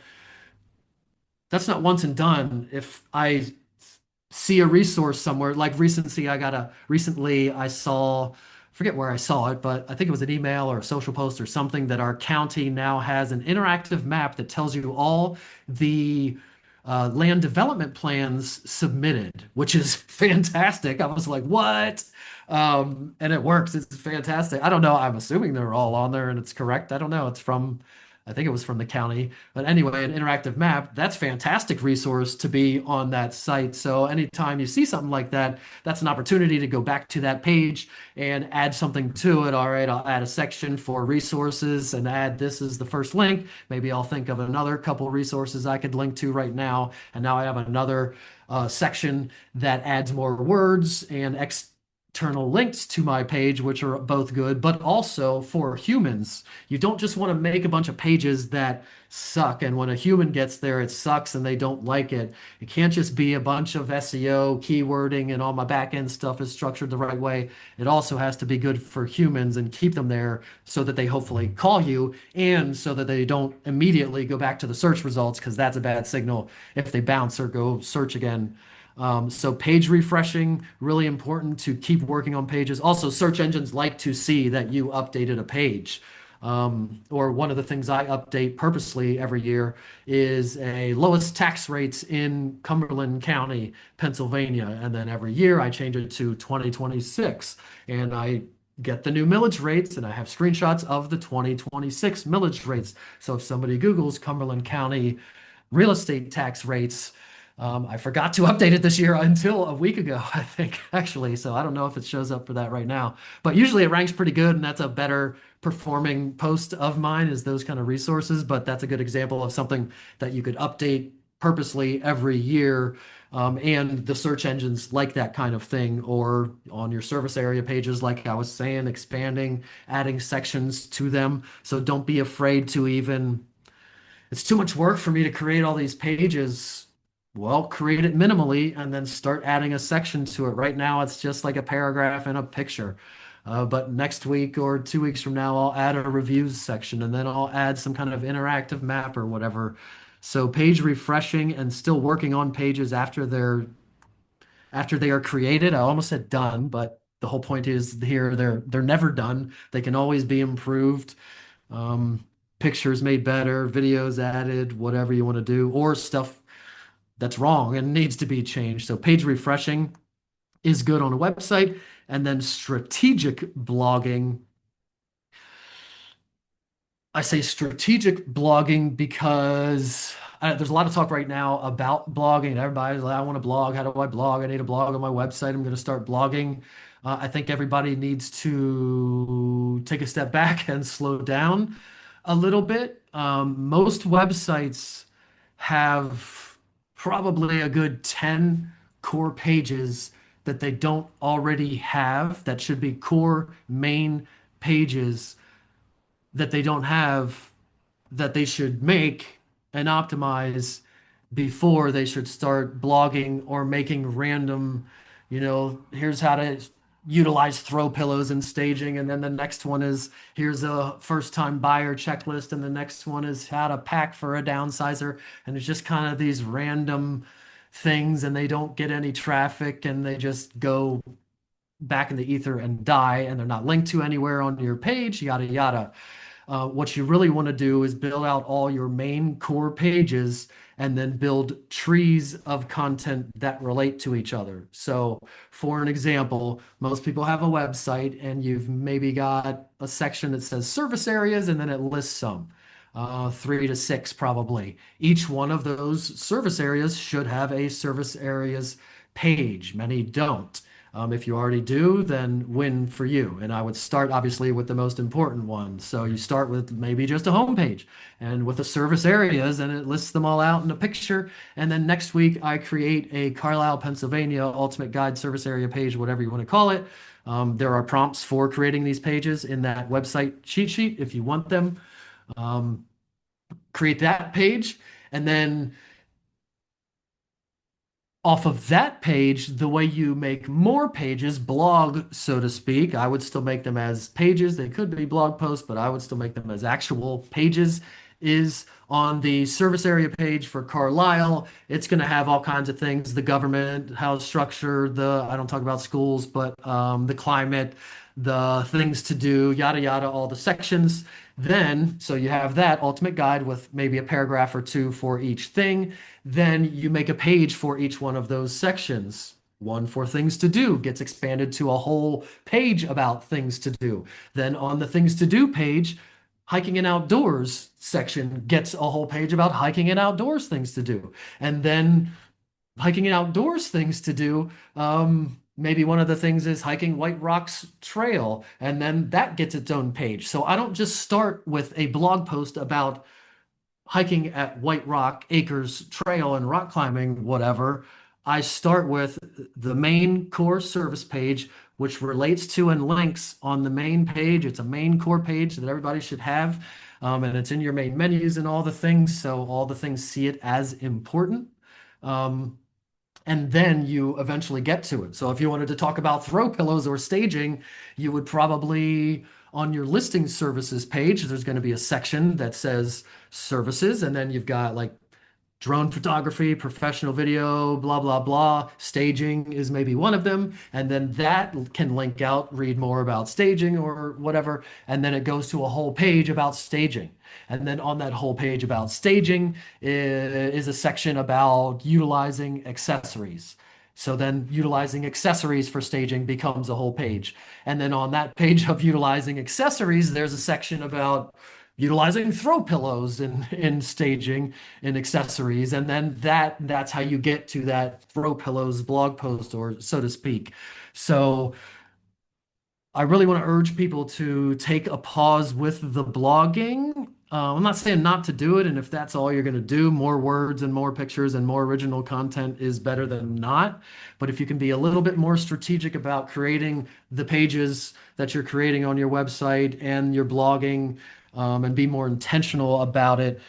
B: that's not once and done. If I see a resource somewhere, like recently I saw, forget where I saw it, but I think it was an email or a social post or something that our county now has an interactive map that tells you all the land development plans submitted, which is fantastic. I was like, what? And it works. It's fantastic. I don't know. I'm assuming they're all on there and it's correct. I don't know. I think it was from the county. But anyway, an interactive map, that's fantastic resource to be on that site. So anytime you see something like that, that's an opportunity to go back to that page and add something to it. All right, I'll add a section for resources and add this as the first link. Maybe I'll think of another couple resources I could link to right now. And now I have another section that adds more words and external links to my page, which are both good, but also for humans. You don't just want to make a bunch of pages that suck. And when a human gets there, it sucks and they don't like it. It can't just be a bunch of SEO, keywording, and all my back end stuff is structured the right way. It also has to be good for humans and keep them there so that they hopefully call you and so that they don't immediately go back to the search results, because that's a bad signal if they bounce or go search again. So page refreshing, really important to keep working on pages. Also, search engines like to see that you updated a page. Or one of the things I update purposely every year is a lowest tax rates in Cumberland County, Pennsylvania. And then every year I change it to 2026. And I get the new millage rates and I have screenshots of the 2026 millage rates. So if somebody Googles Cumberland County real estate tax rates, I forgot to update it this year until a week ago, I think, actually. So I don't know if it shows up for that right now. But usually it ranks pretty good, and that's a better performing post of mine is those kind of resources. But that's a good example of something that you could update purposely every year. And the search engines like that kind of thing, or on your service area pages, like I was saying, expanding, adding sections to them. So don't be afraid to even, it's too much work for me to create all these pages. Well, create it minimally and then start adding a section to it. Right now, it's just like a paragraph and a picture. But next week or 2 weeks from now, I'll add a reviews section and then I'll add some kind of interactive map or whatever. So page refreshing and still working on pages after they are created. I almost said done, but the whole point is here they're never done. They can always be improved. Um, Pictures made better, videos added, whatever you want to do, or stuff that's wrong and needs to be changed. So page refreshing is good on a website, and then strategic blogging. I say strategic blogging because there's a lot of talk right now about blogging. Everybody's like, I want to blog. How do I blog? I need a blog on my website. I'm going to start blogging. I think everybody needs to take a step back and slow down a little bit. Most websites have probably a good 10 core pages that they don't already have that should be core main pages that they don't have that they should make and optimize before they should start blogging or making random, here's how to utilize throw pillows and staging. And then the next one is here's a first time buyer checklist. And the next one is how to pack for a downsizer. And it's just kind of these random things and they don't get any traffic and they just go back in the ether and die and they're not linked to anywhere on your page, yada, yada. What you really want to do is build out all your main core pages and then build trees of content that relate to each other. So, for an example, most people have a website and you've maybe got a section that says service areas and then it lists some. 3 to 6 probably. Each one of those service areas should have a service areas page. Many don't. If you already do, then win for you. And I would start obviously with the most important one. So you start with maybe just a home page and with the service areas, and it lists them all out in a picture. And then next week, I create a Carlisle, Pennsylvania Ultimate Guide service area page, whatever you want to call it. There are prompts for creating these pages in that website cheat sheet if you want them. Create that page, and then off of that page, the way you make more pages, blog, so to speak, I would still make them as pages. They could be blog posts, but I would still make them as actual pages. Is on the service area page for Carlisle. It's going to have all kinds of things, the government, how it's structured, I don't talk about schools, but the climate, the things to do, yada, yada, all the sections. Then, so you have that ultimate guide with maybe a paragraph or two for each thing. Then you make a page for each one of those sections. One for things to do gets expanded to a whole page about things to do. Then on the things to do page, hiking and outdoors section gets a whole page about hiking and outdoors things to do. And then hiking and outdoors things to do. Maybe one of the things is hiking White Rocks Trail, and then that gets its own page. So I don't just start with a blog post about hiking at White Rock Acres Trail and rock climbing, whatever. I start with the main core service page, which relates to and links on the main page. It's a main core page that everybody should have. And it's in your main menus and all the things. So all the things see it as important. And then you eventually get to it. So if you wanted to talk about throw pillows or staging, you would probably on your listing services page, there's going to be a section that says services, and then you've got like drone photography, professional video, blah, blah, blah. Staging is maybe one of them. And then that can link out, read more about staging or whatever. And then it goes to a whole page about staging. And then on that whole page about staging is a section about utilizing accessories. So then utilizing accessories for staging becomes a whole page. And then on that page of utilizing accessories, there's a section about utilizing throw pillows in staging and accessories. And then that's how you get to that throw pillows blog post, or so to speak. So I really want to urge people to take a pause with the blogging. I'm not saying not to do it, and if that's all you're going to do, more words and more pictures and more original content is better than not. But if you can be a little bit more strategic about creating the pages that you're creating on your website and your blogging, and be more intentional about it,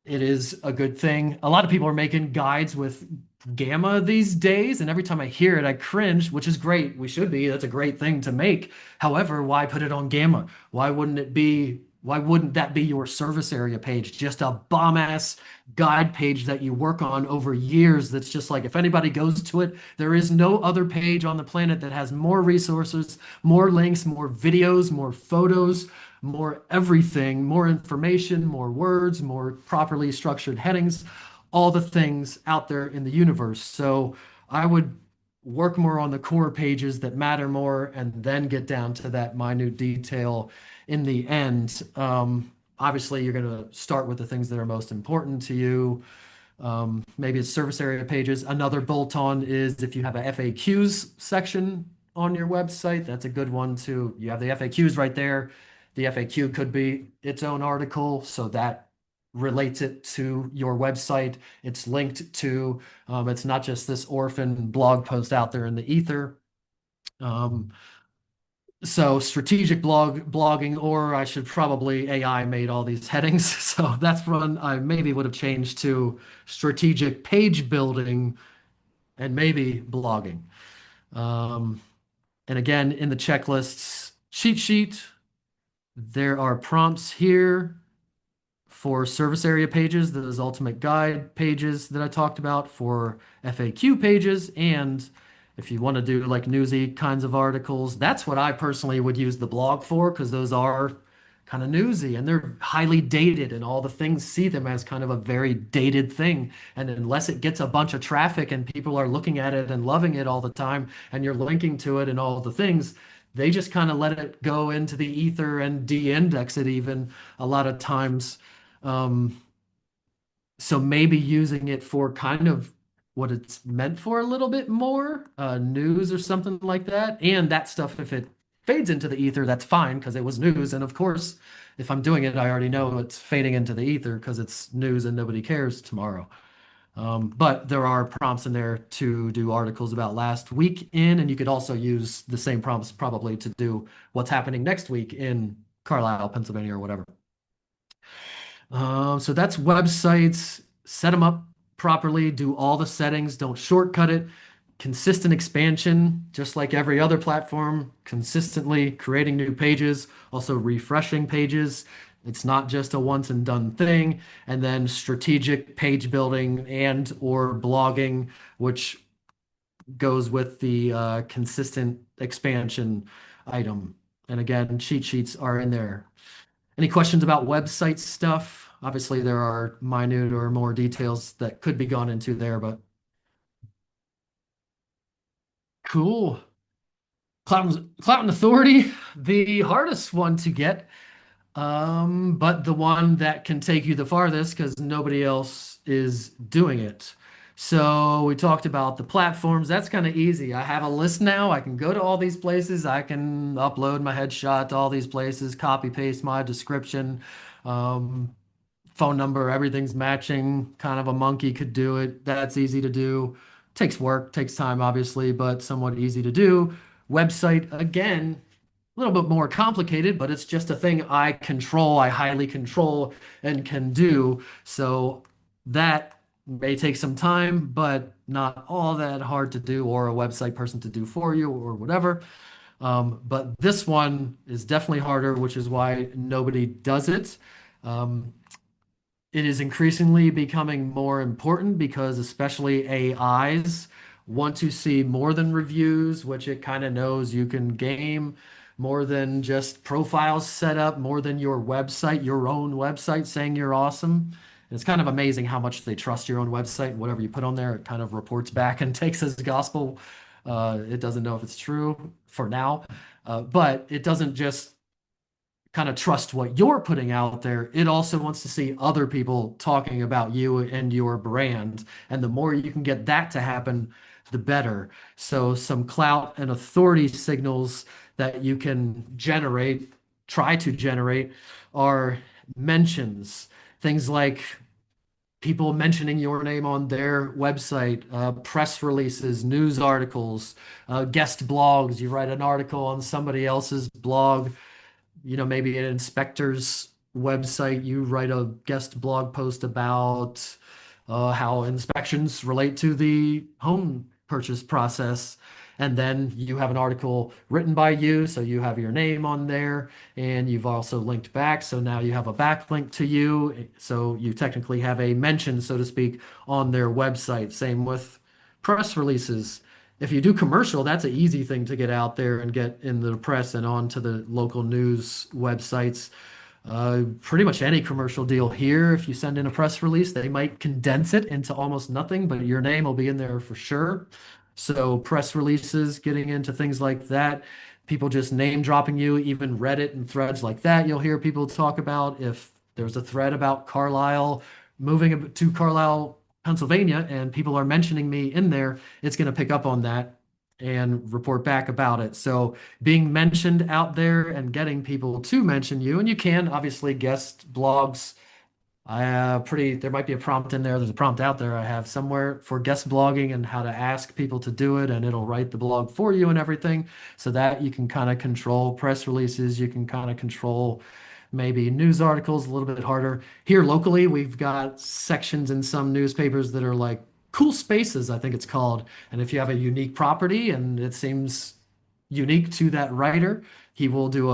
B: it is a good thing. A lot of people are making guides with Gamma these days, and every time I hear it, I cringe, which is great. We should be. That's a great thing to make. However, why put it on Gamma? Why wouldn't it be Why wouldn't that be your service area page? Just a bomb ass guide page that you work on over years. That's just like, if anybody goes to it, there is no other page on the planet that has more resources, more links, more videos, more photos, more everything, more information, more words, more properly structured headings, all the things out there in the universe. So I would work more on the core pages that matter more and then get down to that minute detail in the end. Obviously, you're going to start with the things that are most important to you. Maybe it's service area pages. Another bolt on is if you have a FAQs section on your website, that's a good one too. You have the FAQs right there. The FAQ could be its own article, so that relates it to your website. It's linked to, it's not just this orphan blog post out there in the ether. So strategic blogging, or I should probably AI made all these headings. So that's one I maybe would have changed to strategic page building and maybe blogging. Um, and again, in the checklists cheat sheet, there are prompts here for service area pages, those ultimate guide pages that I talked about, for FAQ pages, and if you want to do like newsy kinds of articles, that's what I personally would use the blog for, because those are kind of newsy and they're highly dated, and all the things see them as kind of a very dated thing. And unless it gets a bunch of traffic and people are looking at it and loving it all the time, and you're linking to it and all the things, they just kind of let it go into the ether and de-index it even a lot of times. um, so maybe using it for kind of what it's meant for a little bit more, news or something like that. And that stuff, if it fades into the ether, that's fine because it was news. And of course, if I'm doing it, I already know it's fading into the ether because it's news and nobody cares tomorrow. But there are prompts in there to do articles about last week in, and you could also use the same prompts probably to do what's happening next week in Carlisle, Pennsylvania, or whatever. So that's websites. Set them up properly, do all the settings, don't shortcut it. Consistent expansion, just like every other platform, consistently creating new pages, also refreshing pages. It's not just a once and done thing. And then strategic page building and or blogging, which goes with the consistent expansion item. And again, cheat sheets are in there. Any questions about website stuff? Obviously, there are minute or more details that could be gone into there, but cool. Clout and authority, the hardest one to get, but the one that can take you the farthest because nobody else is doing it. So we talked about the platforms. That's kind of easy. I have a list now. I can go to all these places. I can upload my headshot to all these places, copy paste my description. Um, Phone number, everything's matching. Kind of a monkey could do it. That's easy to do. Takes work, takes time, obviously, but somewhat easy to do. Website, again, a little bit more complicated, but it's just a thing I control, I highly control and can do. So that may take some time, but not all that hard to do, or a website person to do for you, or whatever. But this one is definitely harder, which is why nobody does it. Um, it is increasingly becoming more important because especially AIs want to see more than reviews, which it kind of knows you can game, more than just profiles set up, more than your website, your own website saying you're awesome. And it's kind of amazing how much they trust your own website. Whatever you put on there, it kind of reports back and takes as gospel. It doesn't know if it's true for now, but it doesn't just kind of trust what you're putting out there. It also wants to see other people talking about you and your brand. And the more you can get that to happen, the better. So, some clout and authority signals that you can generate, try to generate, are mentions. Things like people mentioning your name on their website, press releases, news articles, guest blogs. You write an article on somebody else's blog, maybe an inspector's website, you write a guest blog post about how inspections relate to the home purchase process. And then you have an article written by you, so you have your name on there, and you've also linked back. So now you have a backlink to you. So you technically have a mention, so to speak, on their website. Same with press releases. If you do commercial, that's an easy thing to get out there and get in the press and onto the local news websites. Pretty much any commercial deal here, if you send in a press release, they might condense it into almost nothing, but your name will be in there for sure. So, press releases, getting into things like that, people just name dropping you, even Reddit and threads like that, you'll hear people talk about. If there's a thread about Carlisle moving to Carlisle, Pennsylvania, and people are mentioning me in there, it's going to pick up on that and report back about it. So, being mentioned out there and getting people to mention you. And you can obviously guest blogs. There might be a prompt in there. There's a prompt out there I have somewhere for guest blogging and how to ask people to do it, and it'll write the blog for you and everything so that you can kind of control press releases. You can kind of control maybe news articles a little bit harder. Here locally, we've got sections in some newspapers that are like cool spaces, I think it's called. And if you have a unique property and it seems unique to that writer, he will do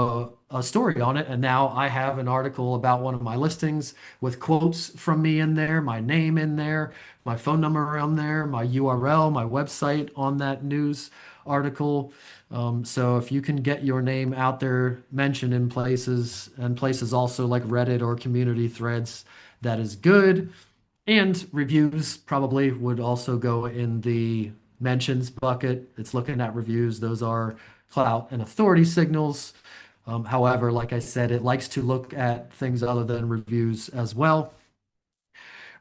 B: a story on it. And now I have an article about one of my listings with quotes from me in there, my name in there, my phone number on there, my URL, my website on that news article. So if you can get your name out there mentioned in places and places also like Reddit or community threads, that is good. And reviews probably would also go in the mentions bucket. It's looking at reviews. Those are clout and authority signals. However, like I said, it likes to look at things other than reviews as well.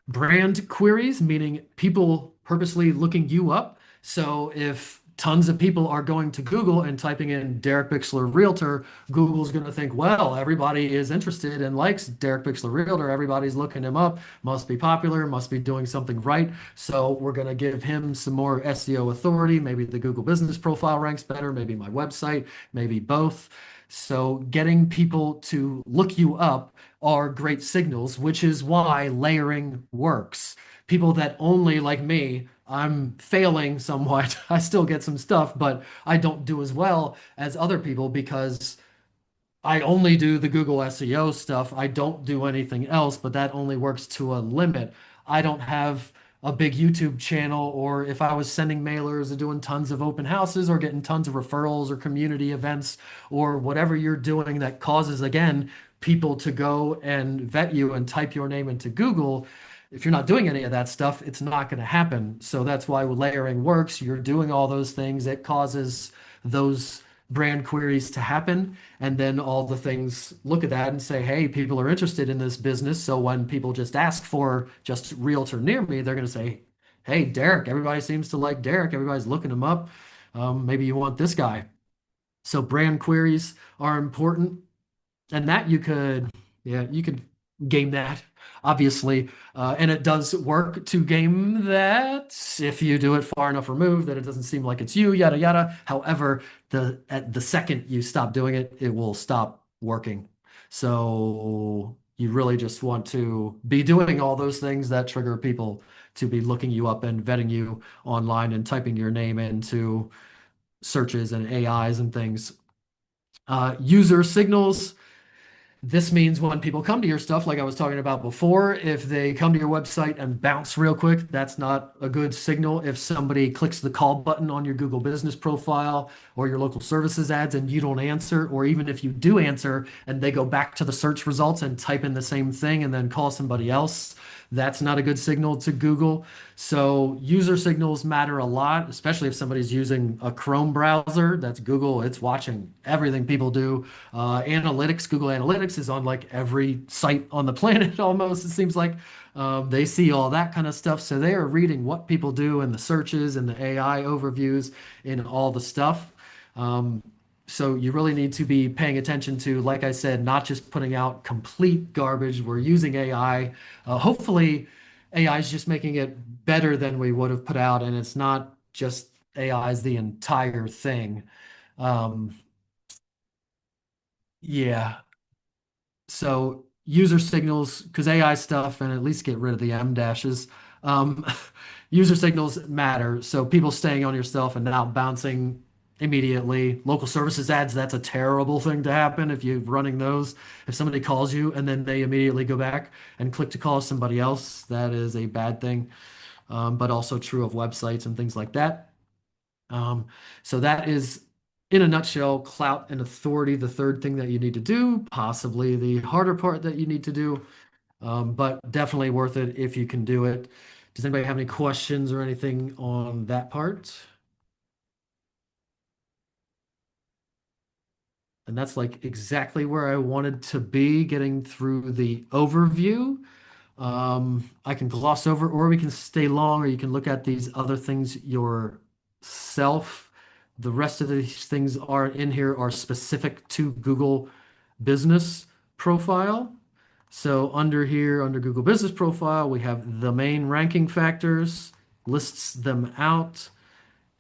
B: Brand queries, meaning people purposely looking you up. So if tons of people are going to Google and typing in Derek Bicksler Realtor, Google's going to think, well, everybody is interested and likes Derek Bicksler Realtor. Everybody's looking him up, must be popular, must be doing something right. So we're going to give him some more SEO authority. Maybe the Google business profile ranks better, maybe my website, maybe both. So getting people to look you up are great signals, which is why layering works. People that only, like me, I'm failing somewhat. I still get some stuff, but I don't do as well as other people because I only do the Google SEO stuff. I don't do anything else, but that only works to a limit. I don't have a big YouTube channel, or if I was sending mailers or doing tons of open houses or getting tons of referrals or community events or whatever you're doing that causes, again, people to go and vet you and type your name into Google. If you're not doing any of that stuff, it's not going to happen. So that's why layering works. You're doing all those things. It causes those brand queries to happen. And then all the things look at that and say, hey, people are interested in this business. So when people just ask for just realtor near me, they're going to say, hey, Derek, everybody seems to like Derek. Everybody's looking him up. Maybe you want this guy. So brand queries are important. And that you could game that, obviously. And it does work to game that if you do it far enough removed that it doesn't seem like it's you, yada yada. However, at the second you stop doing it, it will stop working. So you really just want to be doing all those things that trigger people to be looking you up and vetting you online and typing your name into searches and AIs and things. User signals. This means when people come to your stuff, like I was talking about before, if they come to your website and bounce real quick, that's not a good signal. If somebody clicks the call button on your Google business profile or your local services ads and you don't answer, or even if you do answer and they go back to the search results and type in the same thing and then call somebody else, that's not a good signal to Google. So user signals matter a lot, especially if somebody's using a Chrome browser. That's Google. It's watching everything people do. Analytics, Google Analytics is on like every site on the planet almost, it seems like. They see all that kind of stuff. So they are reading what people do in the searches and the AI overviews in all the stuff. So you really need to be paying attention to, like I said, not just putting out complete garbage. We're using AI. Hopefully, AI is just making it better than we would have put out, and it's not just AI is the entire thing. Um, yeah. So user signals, because AI stuff, and at least get rid of the M dashes. Um, user signals matter. So people staying on your stuff and not bouncing immediately. Local services ads, that's a terrible thing to happen if you're running those. If somebody calls you and then they immediately go back and click to call somebody else, that is a bad thing. But also true of websites and things like that. Um, so that is, in a nutshell, clout and authority, the third thing that you need to do, possibly the harder part that you need to do, but definitely worth it if you can do it. Does anybody have any questions or anything on that part? And that's like exactly where I wanted to be, getting through the overview. I can gloss over, or we can stay long, or you can look at these other things yourself. The rest of these things are in here are specific to Google Business Profile. So under here, under Google Business Profile, we have the main ranking factors, lists them out.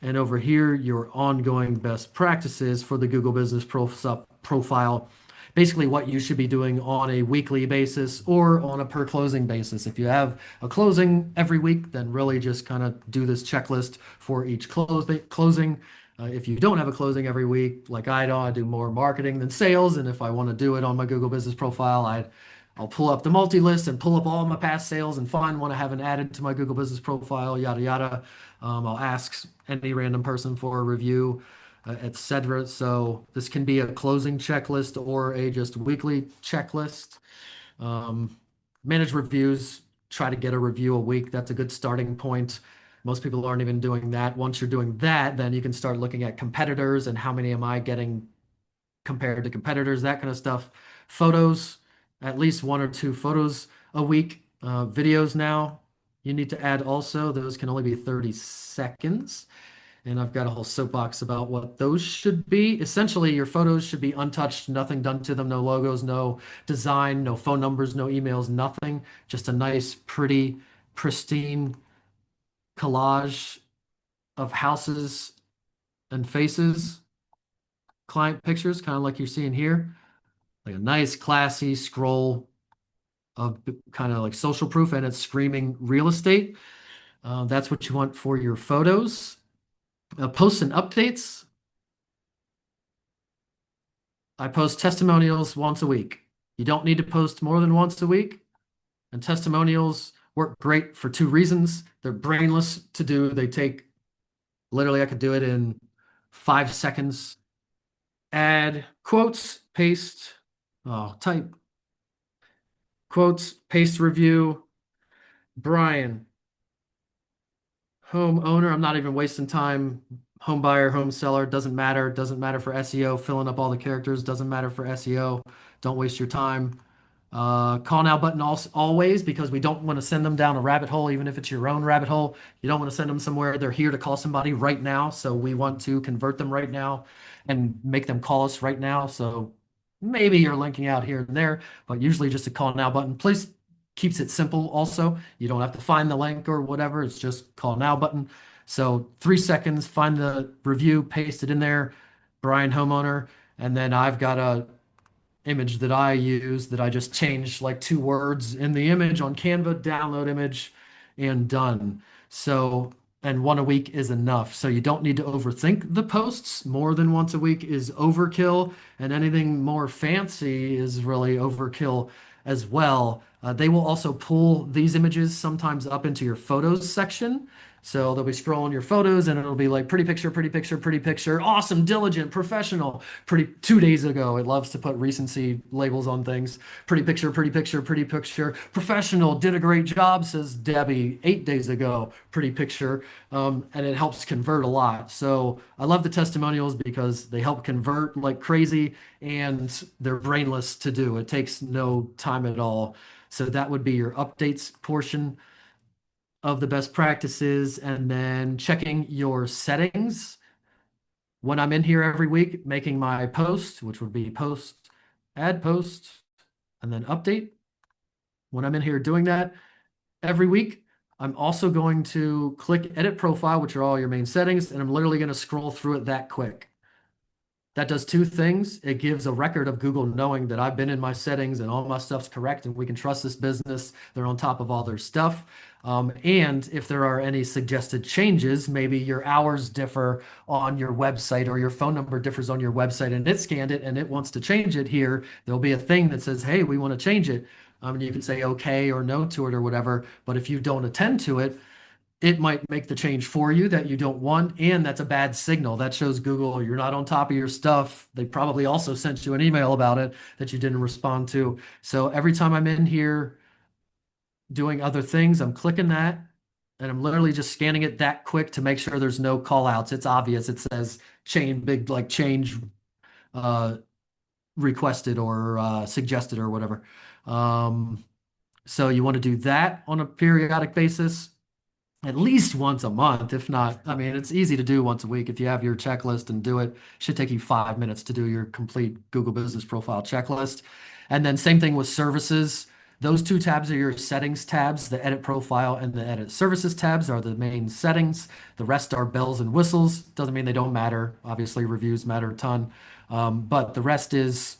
B: And over here, your ongoing best practices for the Google Business Profile. Basically, what you should be doing on a weekly basis or on a per closing basis. If you have a closing every week, then really just kind of do this checklist for each closing. If you don't have a closing every week, like I do more marketing than sales. And if I want to do it on my Google Business Profile, I'll pull up the multi-list and pull up all my past sales and find one I haven't added to my Google Business Profile, yada, yada. I'll ask any random person for a review, etc. So this can be a closing checklist or a just weekly checklist. Manage reviews, try to get a review a week. That's a good starting point. Most people aren't even doing that. Once you're doing that, then you can start looking at competitors and how many am I getting compared to competitors, that kind of stuff. Photos, at least 1 or 2 photos a week. Videos now, you need to add also. Those can only be 30 seconds. And I've got a whole soapbox about what those should be. Essentially, your photos should be untouched, nothing done to them, no logos, no design, no phone numbers, no emails, nothing. Just a nice, pretty, pristine collage of houses and faces, client pictures, kind of like you're seeing here. Like a nice, classy scroll of kind of like social proof, and it's screaming real estate. That's what you want for your photos. Posts and updates. I post testimonials once a week. You don't need to post more than once a week. And testimonials work great for 2 reasons. They're brainless to do. They take, literally, I could do it in 5 seconds. Add quotes, paste, type quotes, paste review. Brian, homeowner, I'm not even wasting time. Home buyer, home seller, doesn't matter. Doesn't matter for SEO. Filling up all the characters doesn't matter for SEO. Don't waste your time. Call now button always, because we don't want to send them down a rabbit hole, even if it's your own rabbit hole. You don't want to send them somewhere. They're here to call somebody right now. So we want to convert them right now and make them call us right now. So maybe you're linking out here and there, but usually just a call now button. Please keeps it simple also. You don't have to find the link or whatever. It's just call now button. So 3 seconds, find the review, paste it in there, Brian homeowner, and then I've got a image that I use that I just changed like 2 words in the image on Canva, download image, and done. So, and one a week is enough. So you don't need to overthink the posts. More than once a week is overkill, and anything more fancy is really overkill as well. They will also pull these images sometimes up into your photos section. So they'll be scrolling your photos and it'll be like pretty picture, pretty picture, pretty picture, awesome, diligent, professional. Pretty 2 days ago, it loves to put recency labels on things. Pretty picture, pretty picture, pretty picture, professional, did a great job, says Debbie 8 days ago, pretty picture. And it helps convert a lot. So I love the testimonials because they help convert like crazy and they're brainless to do. It takes no time at all. So that would be your updates portion of the best practices, and then checking your settings. When I'm in here every week, making my post, which would be post, add post, and then update. When I'm in here doing that every week, I'm also going to click edit profile, which are all your main settings, and I'm literally going to scroll through it that quick. That does two things. It gives a record of Google knowing that I've been in my settings and all my stuff's correct and we can trust this business. They're on top of all their stuff. And if there are any suggested changes, maybe your hours differ on your website or your phone number differs on your website and it scanned it and it wants to change it here, there'll be a thing that says, hey, we want to change it. And you can say okay or no to it or whatever. But if you don't attend to it, it might make the change for you that you don't want, and that's a bad signal. That shows Google you're not on top of your stuff. They probably also sent you an email about it that you didn't respond to. So every time I'm in here doing other things, I'm clicking that and I'm literally just scanning it that quick to make sure there's no call outs. It's obvious. It says change uh, requested or suggested or whatever. So you want to do that on a periodic basis at least once a month, if not, I mean, it's easy to do once a week. If you have your checklist and do it, it should take you 5 minutes to do your complete Google Business Profile checklist. And then same thing with services. Those two tabs are your settings tabs. The edit profile and the edit services tabs are the main settings. The rest are bells and whistles. Doesn't mean they don't matter. Obviously, reviews matter a ton. But the rest is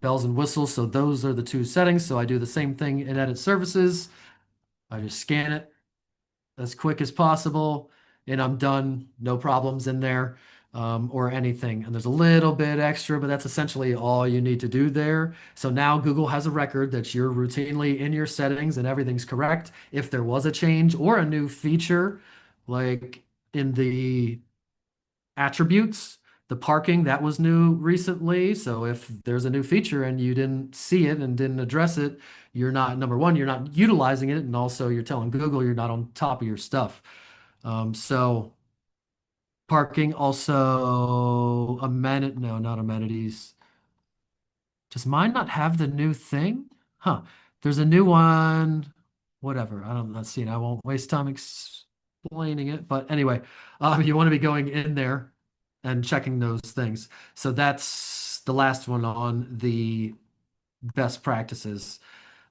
B: bells and whistles. So those are the two settings. So I do the same thing in edit services. I just scan it as quick as possible, and I'm done. No problems in there or anything. And there's a little bit extra, but that's essentially all you need to do there. So now Google has a record that you're routinely in your settings and everything's correct. If there was a change or a new feature, like in the attributes, the parking that was new recently. So if there's a new feature and you didn't see it and didn't address it, you're not, number one, you're not utilizing it. And also you're telling Google you're not on top of your stuff. So parking also no, not amenities. Does mine not have the new thing? Huh. There's a new one. Whatever. I'm not seeing. I won't waste time explaining it. But anyway, you want to be going in there and checking those things. So that's the last one on the best practices.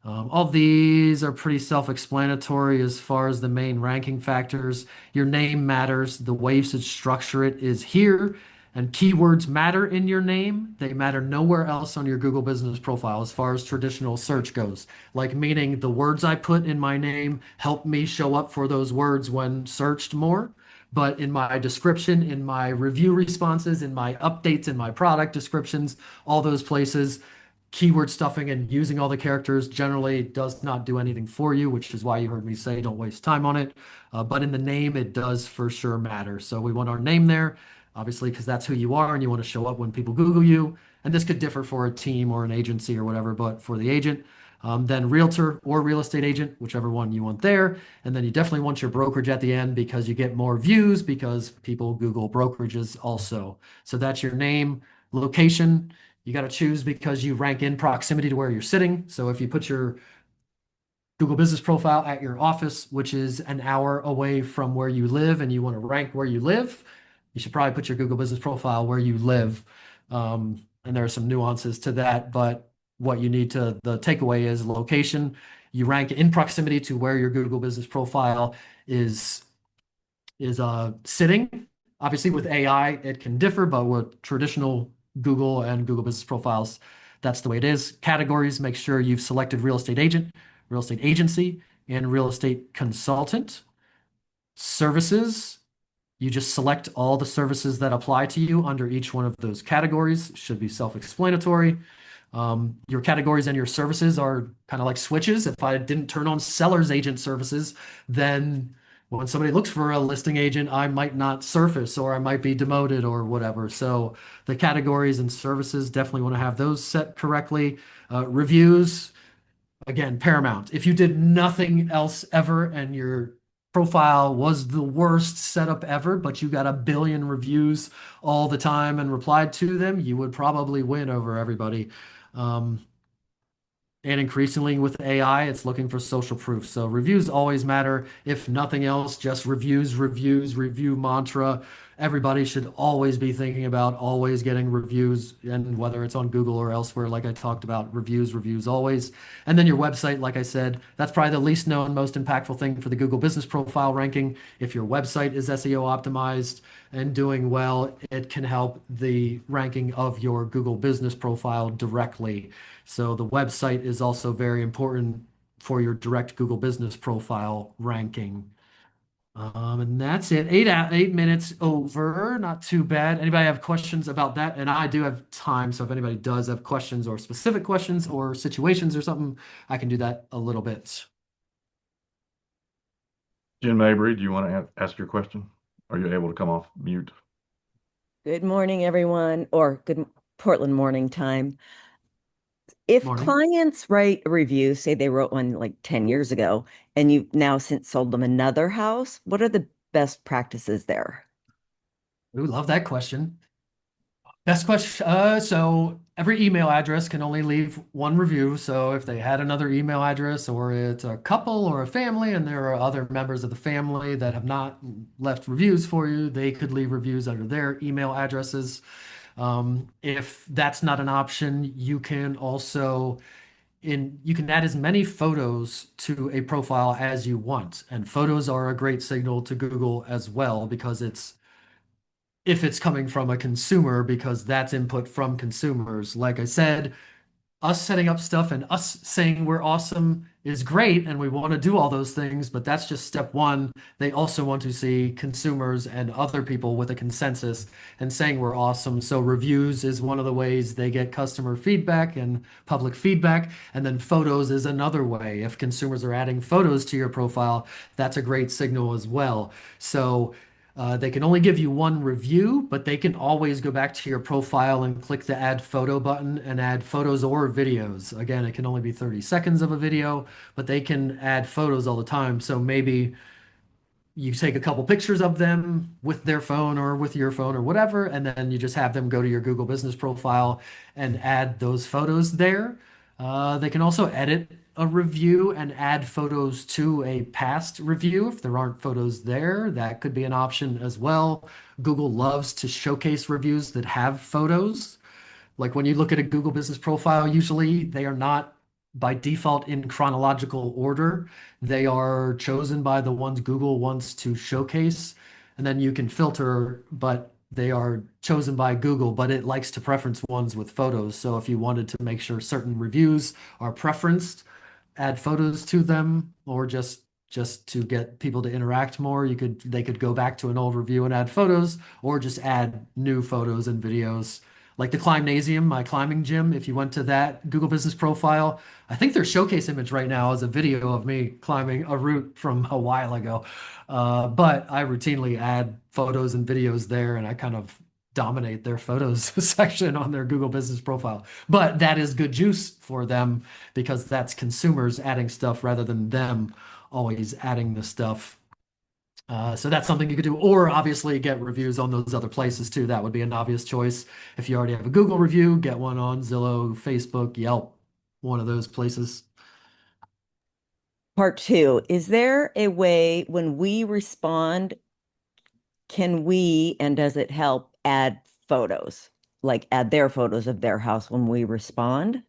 B: All these are pretty self-explanatory as far as the main ranking factors. Your name matters. The way you should structure it is here. And keywords matter in your name. They matter nowhere else on your Google Business Profile as far as traditional search goes. Like meaning the words I put in my name help me show up for those words when searched more. But in my description, in my review responses, in my updates, in my product descriptions, all those places, keyword stuffing and using all the characters generally does not do anything for you, which is why you heard me say don't waste time on it. But in the name, it does for sure matter. So we want our name there, obviously, because that's who you are and you want to show up when people Google you. And this could differ for a team or an agency or whatever, but for the agent, then realtor or real estate agent, whichever one you want there. And then you definitely want your brokerage at the end because you get more views because people Google brokerages also. So that's your name, location. You got to choose because you rank in proximity to where you're sitting. So if you put your Google Business Profile at your office, which is an hour away from where you live, and you want to rank where you live, you should probably put your Google Business Profile where you live. And there are some nuances to that, but what you need to, the takeaway is location. You rank in proximity to where your Google Business Profile is sitting. Obviously, with AI, it can differ, but with traditional Google and Google Business Profiles, that's the way it is. Categories, make sure you've selected real estate agent, real estate agency, and real estate consultant. Services, you just select all the services that apply to you under each one of those categories. Should be self-explanatory. Your categories and your services are kind of like switches. If I didn't turn on seller's agent services, then when somebody looks for a listing agent, I might not surface or I might be demoted or whatever. So the categories and services, definitely want to have those set correctly. Reviews, again, paramount. If you did nothing else ever and your profile was the worst setup ever, but you got 1 billion reviews all the time and replied to them, you would probably win over everybody. And increasingly with AI, it's looking for social proof. So reviews always matter. If nothing else, just review mantra everybody should always be thinking about always getting reviews, and whether it's on Google or elsewhere, like I talked about, reviews always. And then your website, like I said, that's probably the least known, most impactful thing for the Google business profile ranking. If your website is SEO optimized and doing well, it can help the ranking of your Google business profile directly. So the website is also very important for your direct Google business profile ranking. And that's it. 8 minutes over. Not too bad. Anybody have questions about that? And I do have time, so if anybody does have questions or specific questions or situations or something, I can do that a little bit.
A: Jim Mabry, do you want to ask your question? Are you able to come off mute?
F: Good morning, everyone, or good Portland morning time. If
B: Morning.
F: clients write a review, say they wrote one like 10 years ago, and you've now since sold them another house, what are the best practices there?
B: We love that question. Best question. So every email address can only leave one review. So if they had another email address, or it's a couple or a family, and there are other members of the family that have not left reviews for you, they could leave reviews under their email addresses. If that's not an option, you can also you can add as many photos to a profile as you want. And photos are a great signal to Google as well, because if it's coming from a consumer, because that's input from consumers. Like I said, us setting up stuff and us saying we're awesome is great, and we want to do all those things, but that's just step one. They also want to see consumers and other people with a consensus and saying we're awesome. So reviews is one of the ways they get customer feedback and public feedback. And then photos is another way. If consumers are adding photos to your profile, that's a great signal as well. So they can only give you one review, but they can always go back to your profile and click the add photo button and add photos or videos. Again, it can only be 30 seconds of a video, but they can add photos all the time. So maybe you take a couple pictures of them with their phone or with your phone or whatever, and then you just have them go to your Google business profile and add those photos there. They can also edit a review and add photos to a past review if there aren't photos there. That could be an option as well. Google loves to showcase reviews that have photos. Like when you look at a Google business profile, usually they are not by default in chronological order. They are chosen by the ones Google wants to showcase. And then you can filter, but they are chosen by Google, but it likes to preference ones with photos. So if you wanted to make sure certain reviews are preferenced, add photos to them, or just to get people to interact more, they could go back to an old review and add photos, or just add new photos and videos. Like the Climbnasium, my climbing gym, if you went to that Google business profile, I think their showcase image right now is a video of me climbing a route from a while ago. But I routinely add photos and videos there, and I kind of dominate their photos section on their Google business profile. But that is good juice for them, because that's consumers adding stuff rather than them always adding the stuff. So that's something you could do, or obviously get reviews on those other places too. That would be an obvious choice. If you already have a Google review, get one on Zillow, Facebook, Yelp, one of those places.
F: Part two, is there a way when we respond, can we, and does it help add photos? Like add their photos of their house when we respond?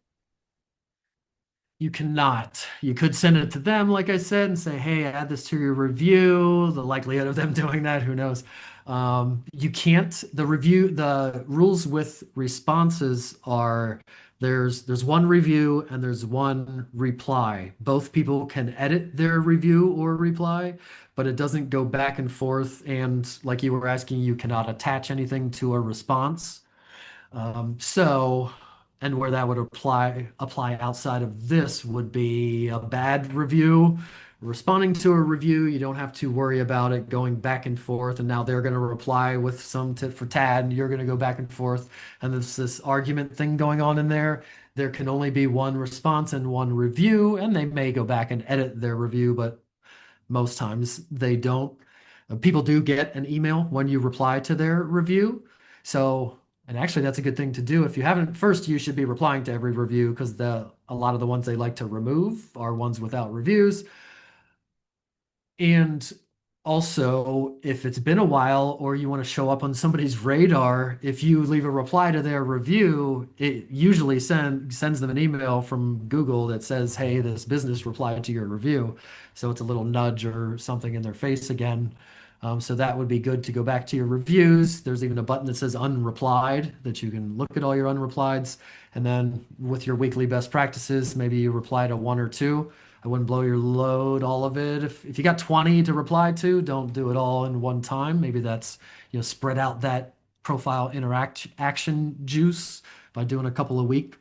B: You cannot. You could send it to them, like I said, and say, hey, add this to your review. The likelihood of them doing that, who knows? You can't. The rules with responses are there's one review and there's one reply. Both people can edit their review or reply, but it doesn't go back and forth. And like you were asking, you cannot attach anything to a response. So, and where that would apply outside of this would be a bad review. Responding to a review, you don't have to worry about it going back and forth. And now they're going to reply with some tit for tat, and you're going to go back and forth. And there's this argument thing going on in there. There can only be one response and one review, and they may go back and edit their review, but most times they don't. People do get an email when you reply to their review. So, and actually that's a good thing to do. If you haven't, first you should be replying to every review, because a lot of the ones they like to remove are ones without reviews. And Also, if it's been a while or you want to show up on somebody's radar, if you leave a reply to their review, it usually sends them an email from Google that says, "Hey, this business replied to your review." So it's a little nudge or something in their face again. So that would be good to go back to your reviews. There's even a button that says unreplied that you can look at all your unreplieds. And then with your weekly best practices, maybe you reply to one or two. I wouldn't blow your load all of it. If you got 20 to reply to, don't do it all in one time. Maybe that's, spread out that profile interact action juice by doing a couple a week.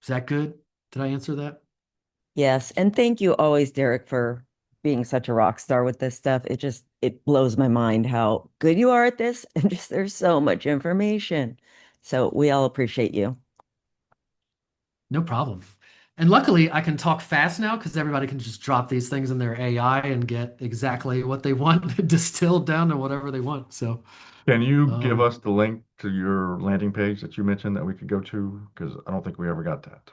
B: Is that good? Did I answer that?
F: Yes. And thank you always, Derek, for being such a rock star with this stuff. It blows my mind how good you are at this and just there's so much information. So we all appreciate you.
B: No problem. And luckily, I can talk fast now because everybody can just drop these things in their AI and get exactly what they want distilled down to whatever they want. So,
A: Can you give
B: um,
A: us the link to your landing page that you mentioned that we could go to? Because I don't think we ever got that.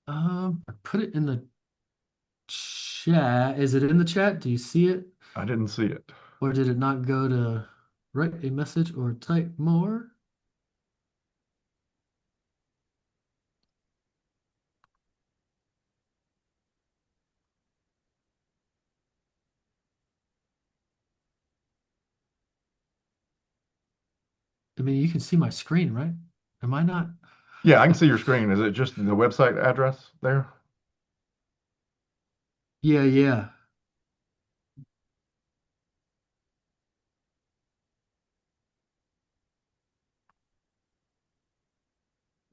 B: I put it in the chat. Is it in the chat? Do you see it?
A: I didn't see it.
B: Or did it not go to write a message or type more? I mean, you can see my screen, right? Am I not?
A: Yeah, I can see your screen. Is it just the website address there?
B: Yeah, yeah.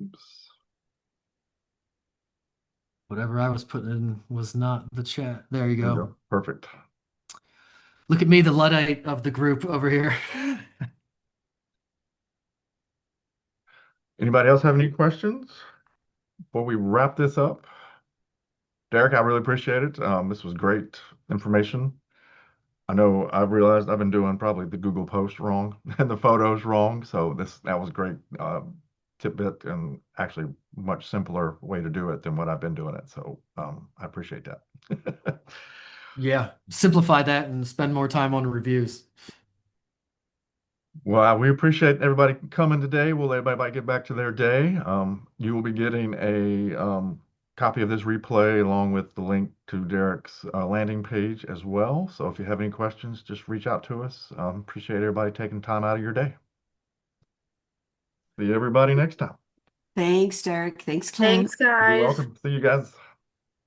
A: Oops.
B: Whatever I was putting in was not the chat. There you
A: There we
B: go.
A: go. Perfect.
B: Look at me, the Luddite of the group over here.
A: Anybody else have any questions before we wrap this up? Derek, I really appreciate it. This was great information. I know I've realized I've been doing probably the Google post wrong and the photos wrong. So that was great tidbit and actually much simpler way to do it than what I've been doing it. So I appreciate that.
B: Yeah, simplify that and spend more time on reviews.
A: Well, we appreciate everybody coming today. We'll let everybody get back to their day. You will be getting a copy of this replay along with the link to Derek's landing page as well. So if you have any questions, just reach out to us. Appreciate everybody taking time out of your day. See everybody next time.
G: Thanks, Derek. Thanks, Clint.
D: Thanks,
A: You're
D: guys.
A: welcome. See you guys.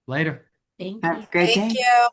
B: Later.
E: Thank
G: Have
E: you.
G: a great day.
C: Thank you.